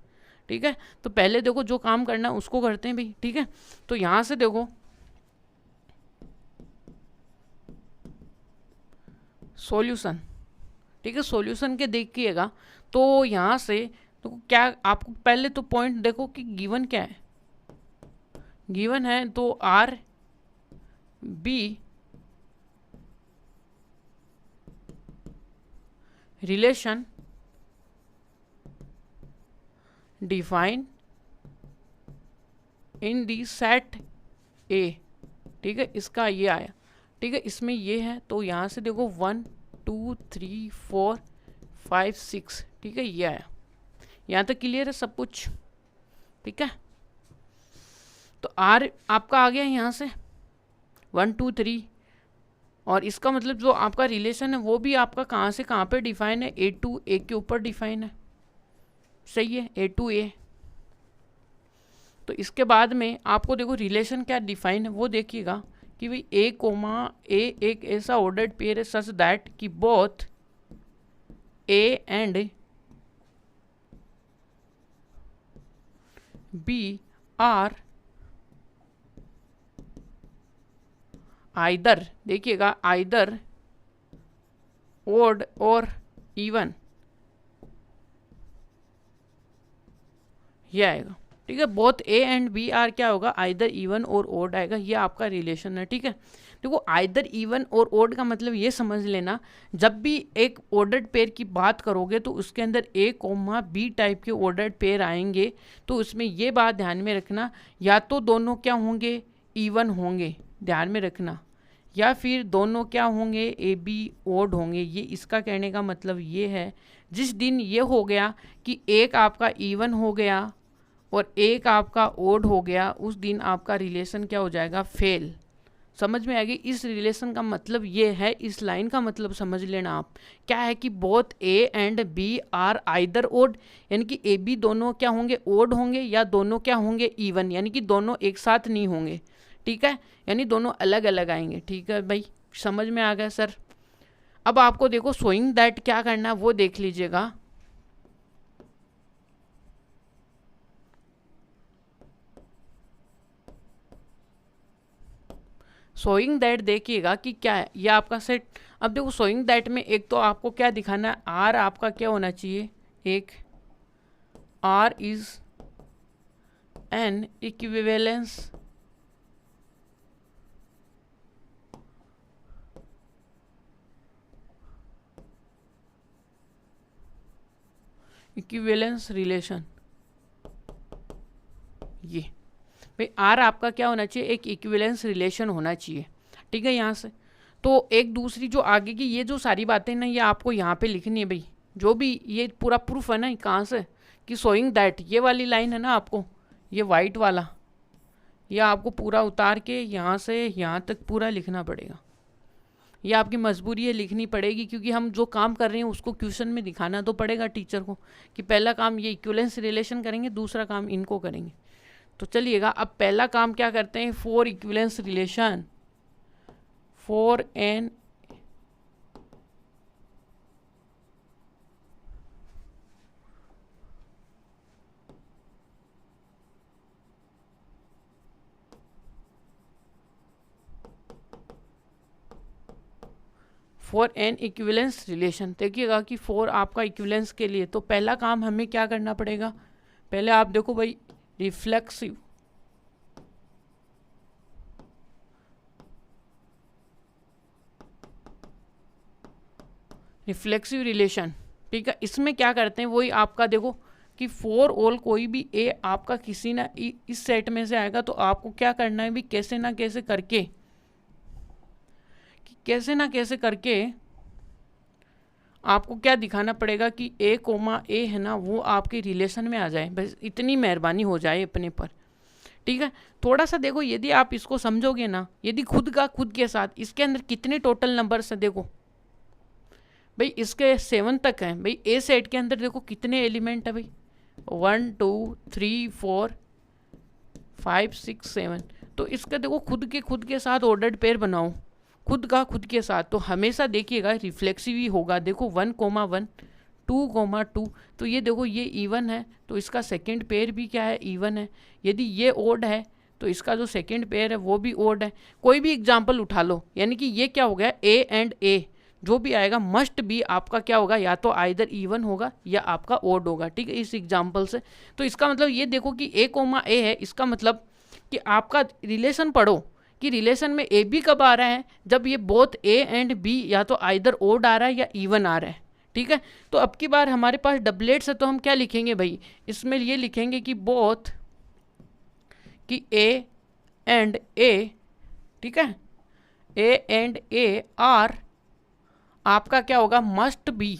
Speaker 1: ठीक है। तो पहले देखो जो काम करना है उसको करते हैं भाई, ठीक है। तो यहाँ से देखो सॉल्यूशन, ठीक है। सॉल्यूशन के देखिएगा तो यहाँ से तो क्या आपको पहले तो पॉइंट देखो कि गिवन क्या है, गिवन है तो R be relation define in the set A, ठीक है। इसका ये आया, ठीक है, इसमें ये है। तो यहाँ से देखो 1 2 3 4 5 6, ठीक है, ये आया। यहाँ तक क्लियर है सब कुछ, ठीक है। तो आर आपका आ गया यहाँ से 1 2 3, और इसका मतलब जो आपका रिलेशन है वो भी आपका कहाँ से कहाँ पे डिफाइन है, ए टू ए के ऊपर डिफाइन है, सही है, ए टू ए। तो इसके बाद में आपको देखो रिलेशन क्या डिफाइन है वो देखिएगा कि भाई ए कोमा ए एक ऐसा ऑर्डर्ड पेयर है सच दैट कि both A and B are either, देखिएगा आइदर ओड और इवन, ये आएगा, ठीक है। Both A and B are क्या होगा, आइदर इवन और ओड आएगा, ये आपका रिलेशन है, ठीक है। देखो आइदर इवन और ओड का मतलब ये समझ लेना, जब भी एक ऑर्डर्ड पेयर की बात करोगे तो उसके अंदर ए कोमा बी टाइप के ऑर्डर्ड पेयर आएंगे, तो उसमें ये बात ध्यान में रखना, या तो दोनों क्या होंगे, इवन होंगे, ध्यान में रखना, या फिर दोनों क्या होंगे, ए बी ओड होंगे। ये इसका कहने का मतलब ये है, जिस दिन ये हो गया कि एक आपका इवन हो गया और एक आपका ओड हो गया, उस दिन आपका रिलेशन क्या हो जाएगा, फेल, समझ में आ गई। इस रिलेशन का मतलब ये है, इस लाइन का मतलब समझ लेना आप, क्या है कि both A and B are either odd, यानी कि ए बी दोनों क्या होंगे, ओड होंगे, या दोनों क्या होंगे, इवन, यानी कि दोनों एक साथ नहीं होंगे। ठीक है, यानी दोनों अलग अलग आएंगे। ठीक है भाई, समझ में आ गया सर। अब आपको देखो शोइंग दैट क्या करना है वो देख लीजिएगा। शोइंग दैट देखिएगा कि क्या है, ये आपका सेट। अब देखो शोइंग दैट में एक तो आपको क्या दिखाना है, आर आपका क्या होना चाहिए, एक R is an equivalence equivalence relation. ये भाई आर आपका क्या होना चाहिए, एक इक्विवेलेंस रिलेशन होना चाहिए। ठीक है, यहाँ से तो एक दूसरी जो आगे की ये जो सारी बातें ना, ये आपको यहाँ पे लिखनी है भाई। जो भी ये पूरा प्रूफ है ना, कहाँ से, कि शोइंग दैट, ये वाली लाइन है ना आपको, ये वाइट वाला, ये आपको पूरा उतार के यहाँ से यहाँ तक पूरा लिखना पड़ेगा। ये आपकी मजबूरी है, लिखनी पड़ेगी, क्योंकि हम जो काम कर रहे हैं उसको क्वेश्चन में दिखाना तो पड़ेगा टीचर को, कि पहला काम ये इक्विवेलेंस रिलेशन करेंगे, दूसरा काम इनको करेंगे। तो चलिएगा, अब पहला काम क्या करते हैं, for equivalence relation, for an for an equivalence relation. देखिएगा कि फॉर आपका इक्विवेलेंस के लिए, तो पहला काम हमें क्या करना पड़ेगा, पहले आप देखो भाई, रिफ्लेक्सिव रिफ्लेक्सिव रिलेशन। ठीक है, इसमें क्या करते हैं, वही आपका देखो कि फॉर ऑल कोई भी ए आपका किसी ना इस सेट में से आएगा, तो आपको क्या करना है भी, कैसे ना कैसे करके, कि कैसे ना कैसे करके आपको क्या दिखाना पड़ेगा कि ए कोमा ए है ना, वो आपके रिलेशन में आ जाए। बस इतनी मेहरबानी हो जाए अपने पर। ठीक है, थोड़ा सा देखो, यदि आप इसको समझोगे ना, यदि खुद का खुद के साथ, इसके अंदर कितने टोटल नंबर्स हैं देखो भाई, इसके 7 तक हैं भाई। ए सेट के अंदर देखो कितने एलिमेंट है भाई, 1 2 3 4 5 6 7। तो इसका देखो खुद के साथ ऑर्डर्ड पेयर बनाओ, खुद का खुद के साथ, तो हमेशा देखिएगा रिफ्लेक्सिव ही होगा। देखो 1,1 2,2, तो ये देखो ये इवन है, तो इसका सेकंड पेयर भी क्या है, इवन है। यदि ये ओड है तो इसका जो सेकंड पेयर है वो भी ओड है। कोई भी एग्जांपल उठा लो, यानी कि ये क्या हो गया, ए एंड ए जो भी आएगा मस्ट बी आपका क्या होगा, या तो आइदर इवन होगा या आपका ओड होगा। ठीक है, इस एग्जाम्पल से। तो इसका मतलब ये देखो कि ए कोमा ए है, इसका मतलब कि आपका रिलेशन पढ़ो कि रिलेशन में ए बी कब आ रहा है, जब ये बोथ ए एंड बी या तो आइदर ओड आ रहा है या इवन आ रहा है। ठीक है, तो अब की बार हमारे पास डबलेट्स है, तो हम क्या लिखेंगे भाई, इसमें ये लिखेंगे कि बोथ, कि ए एंड ए, ठीक है, ए एंड ए आर आपका क्या होगा, मस्ट बी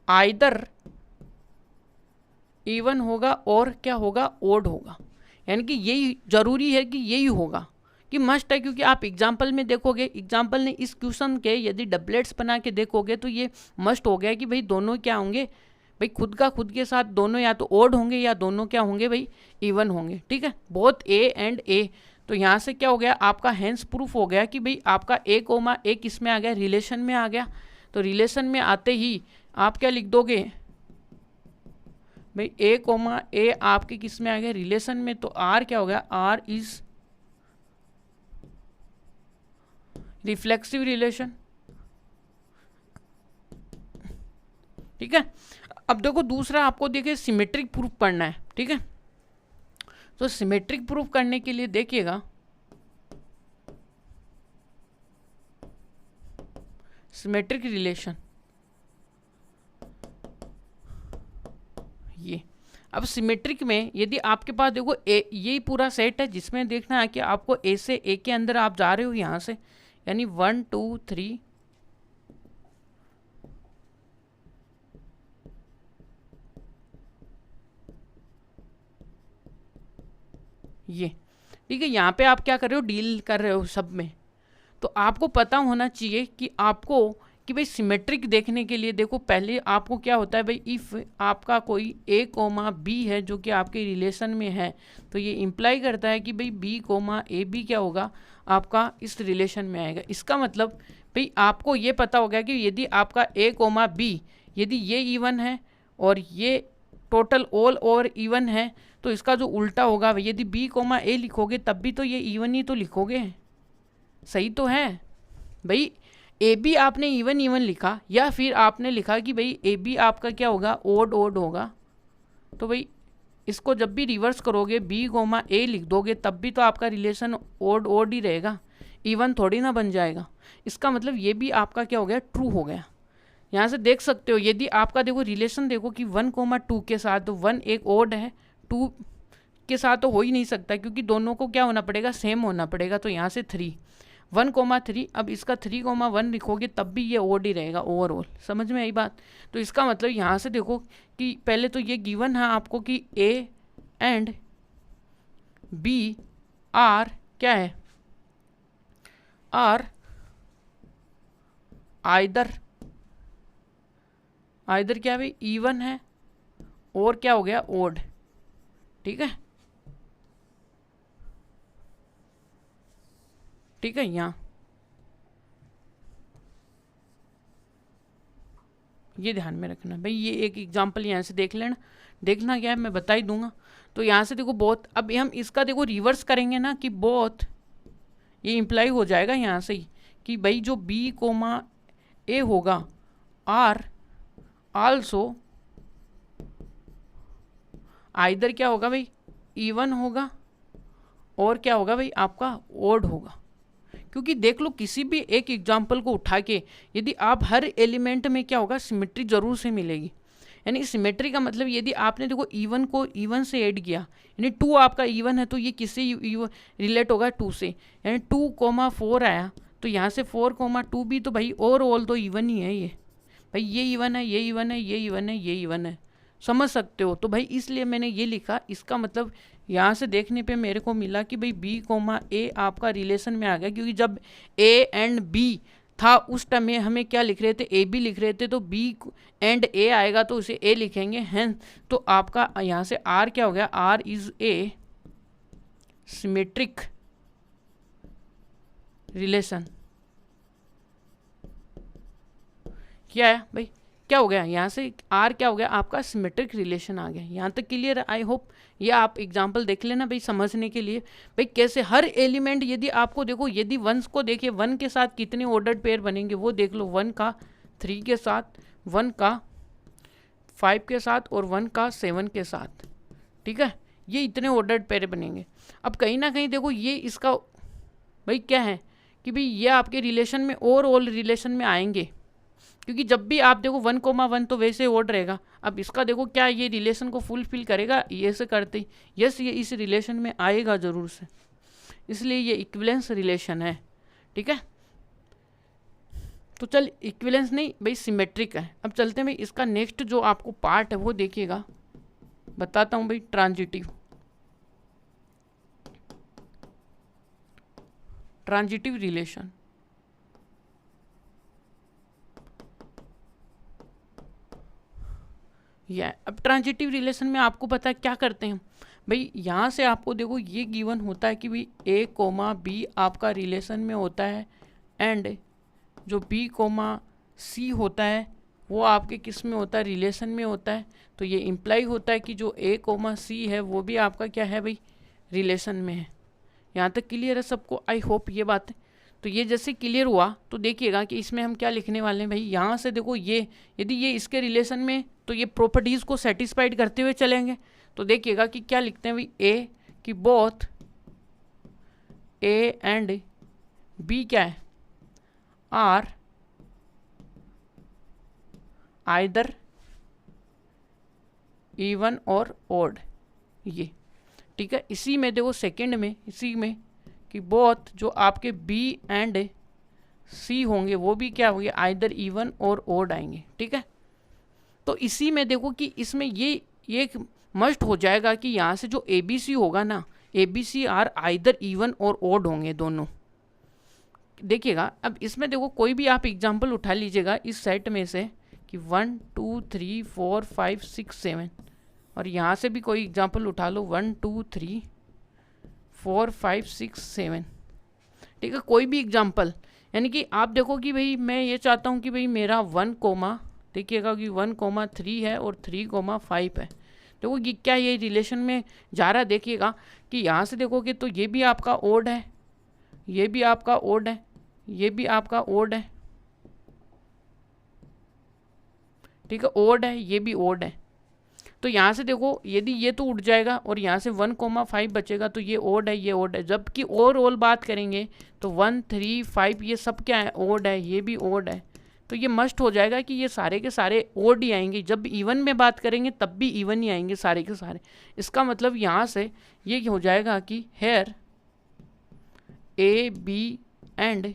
Speaker 1: आइदर इवन होगा और क्या होगा, ओड होगा। यानी कि यही जरूरी है कि यही होगा, कि मस्ट है, क्योंकि आप एग्जाम्पल में देखोगे, एग्जाम्पल ने इस क्वेश्चन के यदि डबलेट्स बना के देखोगे तो ये मस्ट हो गया कि भाई दोनों क्या होंगे भाई, खुद का खुद के साथ दोनों या तो ओड होंगे या दोनों क्या होंगे भाई, इवन होंगे। ठीक है, बोथ ए एंड ए, तो यहाँ से क्या हो गया आपका, हैंस प्रूफ हो गया कि भाई आपका ए कोमा ए किस में आ गया, रिलेशन में आ गया। तो रिलेशन में आते ही आप क्या लिख दोगे भाई, ए कोमा ए आपके किस में आ गया, रिलेशन में। तो आर क्या हो गया, आर इज रिफ्लेक्सिव रिलेशन। ठीक है, अब देखो दूसरा आपको देखिए सिमेट्रिक प्रूफ पढ़ना है। ठीक है, तो सिमेट्रिक प्रूफ करने के लिए देखिएगा, सिमेट्रिक रिलेशन, ये अब सिमेट्रिक में यदि आपके पास देखो यही पूरा सेट है, जिसमें देखना है कि आपको ए से ए के अंदर आप जा रहे हो यहाँ से, यानी 1 2 3 ये, ठीक है, यहाँ पे आप क्या कर रहे हो, डील कर रहे हो सब में। तो आपको पता होना चाहिए कि आपको कि भाई सिमेट्रिक देखने के लिए देखो पहले आपको क्या होता है भाई, इफ़ आपका कोई ए कोमा बी है जो कि आपके रिलेशन में है, तो ये इम्प्लाई करता है कि भाई बी कोमा ए बी क्या होगा, आपका इस रिलेशन में आएगा। इसका मतलब भाई आपको ये पता हो गया कि यदि आपका ए कोमा बी यदि ये इवन है और ये टोटल ऑल ओवर इवन है, तो इसका जो उल्टा होगा यदि बी कोमा ए लिखोगे तब भी तो ये इवन ही तो लिखोगे, सही तो है भाई। ए बी आपने इवन इवन लिखा या फिर आपने लिखा कि भाई ए बी आपका क्या होगा, ओड ओड होगा, तो भाई इसको जब भी रिवर्स करोगे बी कोमा ए लिख दोगे तब भी तो आपका रिलेशन ओड ओड ही रहेगा, इवन थोड़ी ना बन जाएगा। इसका मतलब ये भी आपका क्या हो गया, ट्रू हो गया। यहाँ से देख सकते हो यदि आपका देखो रिलेशन देखो कि 1,2 के साथ, तो 1 एक ओड है, 2 के साथ तो हो ही नहीं सकता क्योंकि दोनों को क्या होना पड़ेगा, सेम होना पड़ेगा। तो यहाँ से 3 1,3, अब इसका 3,1 लिखोगे तब भी ये ओड ही रहेगा ओवरऑल। समझ में आई बात। तो इसका मतलब यहाँ से देखो कि पहले तो ये गिवन है आपको कि ए एंड बी आर क्या है, आर आइदर क्या है भाई, इवन है और क्या हो गया, ओड। ठीक है, ठीक है, यहाँ ये ध्यान में रखना भाई। ये एक एग्जांपल यहाँ से देख लेना, देखना क्या है मैं बता ही दूंगा। तो यहाँ से देखो बोथ, अब हम इसका देखो रिवर्स करेंगे ना कि बोथ, ये इम्प्लाई हो जाएगा यहाँ से ही कि भाई जो बी कोमा ए होगा आर आल्सो आइदर क्या होगा भाई, इवन होगा और क्या होगा भाई आपका ओड होगा। क्योंकि देख लो किसी भी एक एग्जाम्पल को उठा के यदि आप हर एलिमेंट में क्या होगा, सिमेट्री जरूर से मिलेगी। यानी सिमेट्री का मतलब यदि आपने देखो इवन को इवन से ऐड किया, यानी 2 आपका इवन है तो ये किससे रिलेट होगा, 2 से। यानी 2,4 आया तो यहाँ से 4,2 भी तो भाई और ऑल तो इवन ही है। ये भाई ये इवन है, ये इवन है, ये इवन है, ये इवन है, समझ सकते हो। तो भाई इसलिए मैंने ये लिखा। इसका मतलब यहाँ से देखने पे मेरे को मिला कि भाई बी कोमा ए आपका रिलेशन में आ गया, क्योंकि जब ए एंड बी था उस टाइम में हमें क्या लिख रहे थे, ए बी लिख रहे थे, तो बी एंड ए आएगा तो उसे ए लिखेंगे हैं। तो आपका यहाँ से आर क्या हो गया, R is a symmetric relation. क्या है भाई, क्या हो गया यहाँ से आर क्या हो गया आपका सिमेट्रिक रिलेशन आ गया। यहाँ तक क्लियर है। आई होप ये आप एग्जांपल देख लेना भाई समझने के लिए। भाई कैसे हर एलिमेंट यदि आपको देखो, यदि वंस को देखिए 1 के साथ कितने ऑर्डर्ड पेयर बनेंगे वो देख लो, 1 का 3 के साथ, 1 का 5 के साथ और 1 का 7 के साथ। ठीक है, ये इतने ऑर्डर्ड पेयर बनेंगे। अब कहीं ना कहीं देखो ये इसका भाई क्या है कि भाई ये आपके रिलेशन में और ऑल रिलेशन में आएंगे, क्योंकि जब भी आप देखो 1,1 तो वैसे ओड रहेगा। अब इसका देखो क्या ये रिलेशन को फुलफिल करेगा, ये से करते यस ये इस रिलेशन में आएगा ज़रूर से, इसलिए ये इक्विवेलेंस रिलेशन है। ठीक है, तो चल इक्विवेलेंस नहीं भाई सिमेट्रिक है। अब चलते हैं भाई इसका नेक्स्ट जो आपको पार्ट है वो देखिएगा, बताता हूँ भाई। Transitive relation. या अब ट्रांजिटिव रिलेशन में आपको पता है क्या करते हैं भाई, यहाँ से आपको देखो ये गिवन होता है कि भाई ए कोमा बी आपका रिलेशन में होता है एंड जो बी कोमा सी होता है वो आपके किस में होता है, रिलेशन में होता है। तो ये इम्प्लाई होता है कि जो ए कोमा सी है वो भी आपका क्या है भाई, रिलेशन में है। यहाँ तक क्लियर है सबको, आई होप ये बात है। तो ये जैसे क्लियर हुआ तो देखिएगा कि इसमें हम क्या लिखने वाले हैं भाई। यहाँ से देखो ये यदि ये इसके रिलेशन में, तो ये प्रॉपर्टीज़ को सेटिस्फाइड करते हुए चलेंगे। तो देखिएगा कि क्या लिखते हैं भाई, ए कि बोथ ए एंड बी क्या है, are either even or odd. ये ठीक है, इसी में देखो सेकंड में इसी में कि बोथ जो आपके बी एंड सी होंगे वो भी क्या होंगे, आइदर इवन और ओड आएंगे। ठीक है, तो इसी में देखो कि इसमें ये एक मस्ट हो जाएगा कि यहाँ से जो ए बी सी होगा ना, ABC are either even or odd होंगे दोनों। देखिएगा अब इसमें देखो कोई भी आप एग्जांपल उठा लीजिएगा इस सेट में से कि 1 2 3 4 5 6 7, और यहाँ से भी कोई एग्जांपल उठा लो 1 2 3 4 5 6 7, ठीक है, कोई भी एग्जांपल। यानी कि आप देखो कि भाई मैं ये चाहता हूँ कि भाई मेरा 1 कोमा, देखिएगा कि 1,3 है और 3,5 है। देखो ये क्या ये रिलेशन में जा रहा है, देखिएगा कि यहाँ से देखोगे तो ये भी आपका ओड है, ये भी आपका ओड है, ये भी आपका ओड है, ठीक है, ओड है, ये भी ओड है। तो यहाँ से देखो यदि ये तो उठ जाएगा और यहाँ से 1,5 बचेगा तो ये ओड है, ये ओड है। जबकि ओवरऑल बात करेंगे तो 1 3 5 ये सब क्या है, ओड है, ये भी ओड है। तो ये मस्ट हो जाएगा कि ये सारे के सारे ओड ही आएंगे। जब इवन में बात करेंगे तब भी इवन ही आएंगे सारे के सारे। इसका मतलब यहाँ से ये हो जाएगा कि here A B and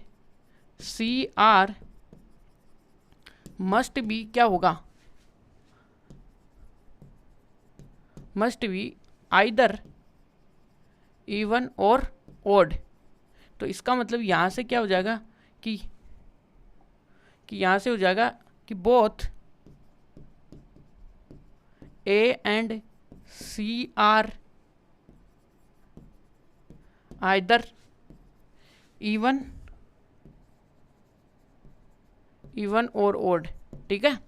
Speaker 1: C are must be क्या होगा, must be either even or odd. तो इसका मतलब यहाँ से क्या हो जाएगा कि यहाँ से हो जाएगा कि both A and C are either even or odd, ठीक है।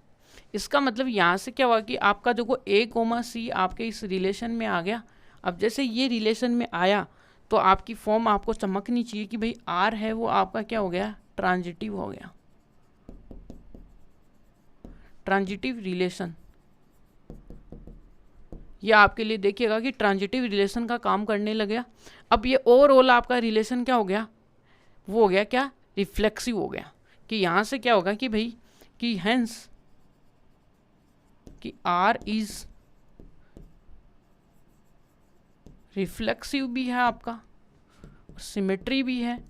Speaker 1: इसका मतलब यहाँ से क्या हुआ कि आपका जो A, C आपके इस रिलेशन में आ गया। अब जैसे ये रिलेशन में आया तो आपकी फॉर्म आपको चमकनी चाहिए कि भाई R है वो आपका क्या हो गया, ट्रांजिटिव हो गया, ट्रांजिटिव रिलेशन। ये आपके लिए देखिएगा कि ट्रांजिटिव रिलेशन का काम करने लग गया। अब ये ओवरऑल आपका रिलेशन क्या हो गया, वो हो गया क्या, रिफ्लेक्सिव हो गया। कि यहाँ से क्या होगा कि भाई कि हेंस कि R इज रिफ्लेक्सिव भी है आपका, सिमेट्री भी है,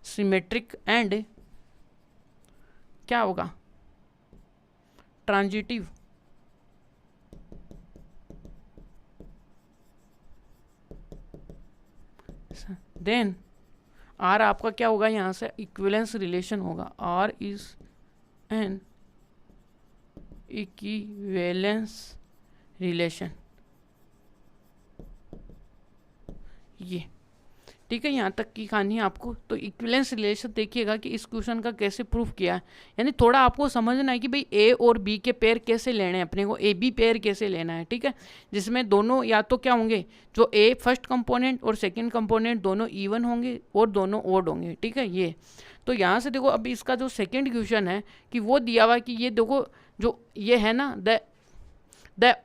Speaker 1: सिमेट्रिक एंड क्या होगा, ट्रांजिटिव। देन आर आपका क्या होगा, यहाँ से इक्विवेलेंस रिलेशन होगा, R is an equivalence relation, ये ठीक है। यहाँ तक की कहानी है आपको। तो इक्विवेलेंस रिलेशन देखिएगा कि इस क्वेश्चन का कैसे प्रूफ किया है। यानी थोड़ा आपको समझना है कि भाई ए और बी के पेयर कैसे लेने हैं, अपने को ए बी पेयर कैसे लेना है, ठीक है। जिसमें दोनों या तो क्या होंगे, जो ए फर्स्ट कंपोनेंट और सेकंड कंपोनेंट दोनों इवन होंगे और दोनों ओड होंगे, ठीक है। ये तो यहाँ से देखो अभी इसका जो सेकेंड क्वेश्चन है कि वो दिया हुआ कि ये देखो जो ये है ना, the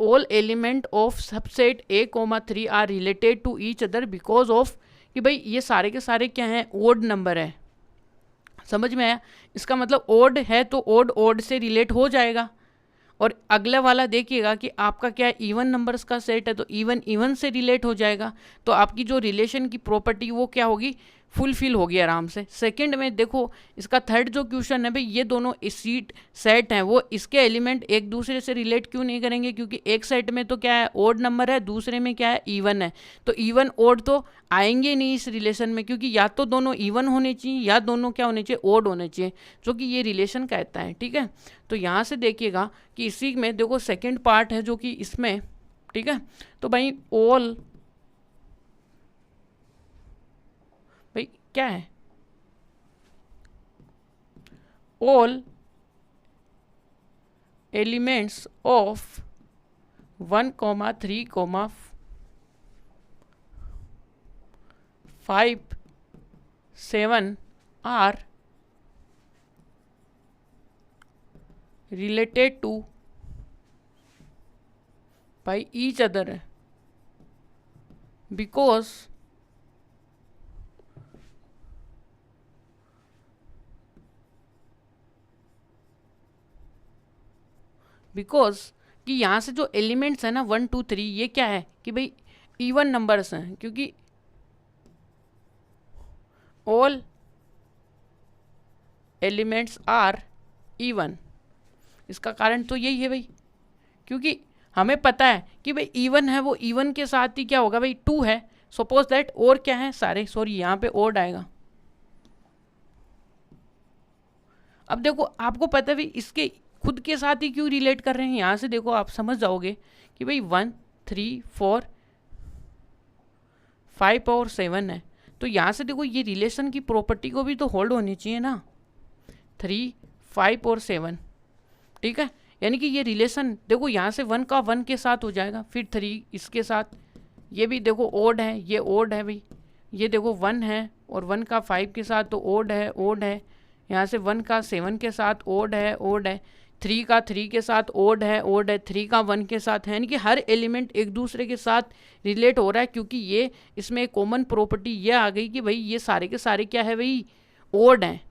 Speaker 1: all element of subset A, 3 are related to each other because of, कि भाई ये सारे के सारे क्या हैं, ओड नंबर है। समझ में आया। इसका मतलब ओड है तो ओड ओड से रिलेट हो जाएगा। और अगला वाला देखिएगा कि आपका क्या है, इवन नंबर्स का सेट है तो इवन इवन से रिलेट हो जाएगा। तो आपकी जो रिलेशन की प्रॉपर्टी वो क्या होगी, फुलफिल होगी आराम से। सेकंड में देखो इसका थर्ड जो क्वेश्चन है भाई, ये दोनों इस सीट सेट हैं, वो इसके एलिमेंट एक दूसरे से रिलेट क्यों नहीं करेंगे, क्योंकि एक सेट में तो क्या है, ओड नंबर है, दूसरे में क्या है, इवन है। तो इवन ओड तो आएंगे नहीं इस रिलेशन में, क्योंकि या तो दोनों इवन होने चाहिए या दोनों क्या होने चाहिए, ओड होने चाहिए, जो कि ये रिलेशन कहता है, ठीक है। तो यहाँ से देखिएगा कि इसी में देखो सेकेंड पार्ट है जो कि इसमें, ठीक है। तो भाई ऑल, भाई क्या है, all elements of 1, 3, 5, 7 are related to by each other because कि यहाँ से जो एलिमेंट्स है ना 1, 2, 3 ये क्या है कि भाई इवन नंबर्स हैं, क्योंकि ऑल एलिमेंट्स आर इवन। इसका कारण तो यही है भाई, क्योंकि हमें पता है कि भाई इवन है, वो इवन के साथ ही क्या होगा भाई 2 है। सपोज दैट और क्या है सारे, सॉरी यहाँ पे ओड आएगा। अब देखो आपको पता है भाई इसके खुद के साथ ही क्यों रिलेट कर रहे हैं, यहाँ से देखो आप समझ जाओगे कि भाई 1 3 4 5 और 7 है, तो यहाँ से देखो ये रिलेशन की प्रॉपर्टी को भी तो होल्ड होनी चाहिए ना, 3 5 और 7, ठीक है। यानी कि ये रिलेशन देखो यहाँ से 1 का 1 के साथ हो जाएगा, फिर 3 इसके साथ, ये भी देखो ओड है, ये ओड है भाई, ये देखो 1 है और 1 का 5 के साथ तो ओड है, ओड है। यहाँ से 1 का 7 के साथ ओड है, ओड है। 3 का 3 के साथ ओड है, ओड है। 3 का 1 के साथ है, यानी कि हर एलिमेंट एक दूसरे के साथ रिलेट हो रहा है, क्योंकि ये इसमें कॉमन प्रॉपर्टी ये आ गई कि भाई ये सारे के सारे क्या है भाई ओड हैं,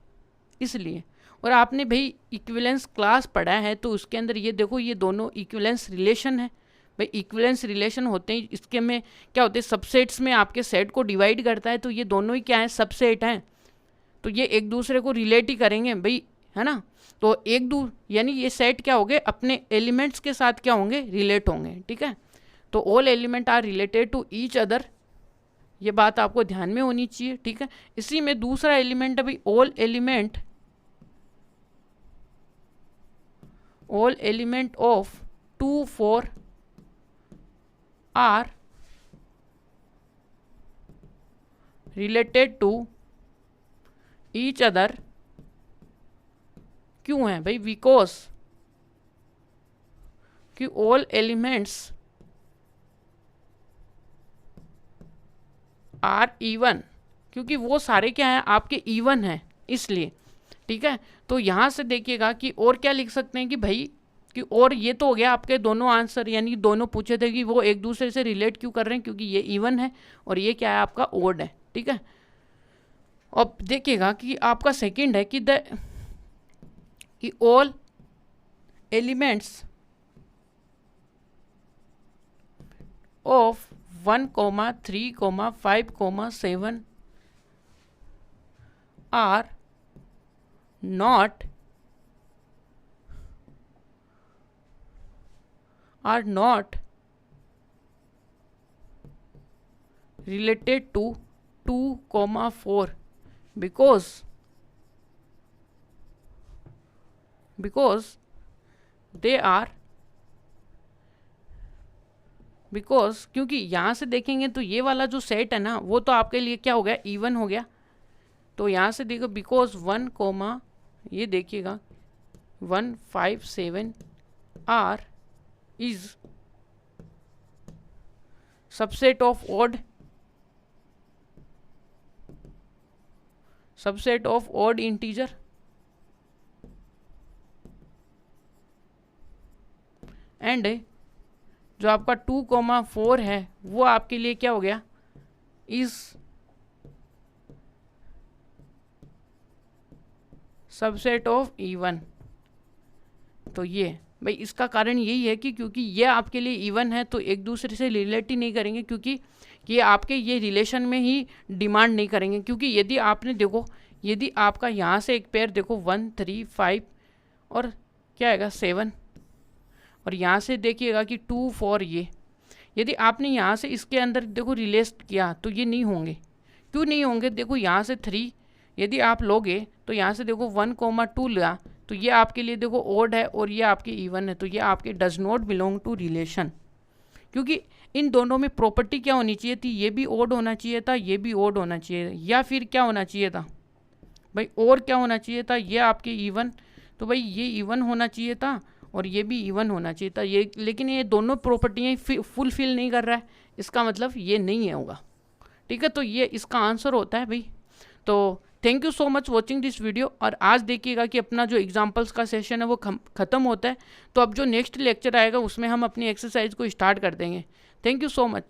Speaker 1: इसलिए। और आपने भाई इक्विवेलेंस क्लास पढ़ा है तो उसके अंदर ये देखो ये दोनों इक्विवेलेंस रिलेशन है भाई। इक्विवेलेंस रिलेशन होते हैं, इसके में क्या होते हैं सबसेट्स में आपके सेट को डिवाइड करता है, तो ये दोनों ही क्या है सबसेट हैं, तो ये एक दूसरे को रिलेट ही करेंगे भाई, है ना। तो यानी ये सेट क्या होंगे अपने एलिमेंट्स के साथ क्या होंगे रिलेट होंगे, ठीक है। तो all element are related to each other, ये बात आपको ध्यान में होनी चाहिए, ठीक है। इसी में दूसरा एलिमेंट है भाई all element of 2 4 are related to each other. क्यों है भाई, बिकॉज कि ऑल एलिमेंट्स आर इवन, क्योंकि वो सारे क्या हैं आपके इवन हैं, इसलिए, ठीक है। तो यहाँ से देखिएगा कि और क्या लिख सकते हैं कि भाई कि और ये तो हो गया आपके दोनों आंसर, यानी दोनों पूछे थे कि वो एक दूसरे से रिलेट क्यों कर रहे हैं, क्योंकि ये इवन है और ये क्या है आपका ओड है, ठीक है। अब देखिएगा कि आपका सेकंड है कि all elements of 1 3 5 7 are not related to 2 4 because they are, because क्योंकि यहाँ से देखेंगे तो ये वाला जो सेट है ना वो तो आपके लिए क्या हो गया इवन हो गया। तो यहाँ से देखो बिकॉज 1 ये देखिएगा 1 5 7 are is subset of odd integer and जो आपका 2 4 है वो आपके लिए क्या हो गया इज सबसेट ऑफ इवन। तो ये भाई इसका कारण यही है कि क्योंकि ये आपके लिए इवन है तो एक दूसरे से रिलेट ही नहीं करेंगे, क्योंकि ये आपके ये रिलेशन में ही डिमांड नहीं करेंगे। क्योंकि यदि आपने देखो यदि आपका यहाँ से एक पेयर देखो 1 3 5 और क्या आएगा 7 और यहाँ से देखिएगा कि 2 4 ये यदि आपने यहाँ से इसके अंदर देखो रिलेट किया तो ये नहीं होंगे। क्यों नहीं होंगे, देखो यहाँ से 3 यदि आप लोगे तो यहाँ से देखो 1 2 लिया तो ये आपके लिए देखो ओड है और ये आपके इवन है, तो ये आपके does not belong to relation. क्योंकि इन दोनों में प्रॉपर्टी क्या होनी चाहिए थी, ये भी ओड होना चाहिए था, ये भी ओड होना चाहिए, या फिर क्या होना चाहिए था भाई और क्या होना चाहिए था, ये आपके इवन, तो भाई ये इवन होना चाहिए था और ये भी इवन होना चाहिए था ये, लेकिन ये दोनों प्रॉपर्टियाँ फुलफिल नहीं कर रहा है, इसका मतलब ये नहीं है होगा, ठीक है। तो ये इसका आंसर होता है भाई। तो thank you so much watching this video. और आज देखिएगा कि अपना जो एग्जाम्पल्स का सेशन है वो ख़त्म होता है, तो अब जो नेक्स्ट लेक्चर आएगा उसमें हम अपनी एक्सरसाइज को स्टार्ट कर देंगे। Thank you so much.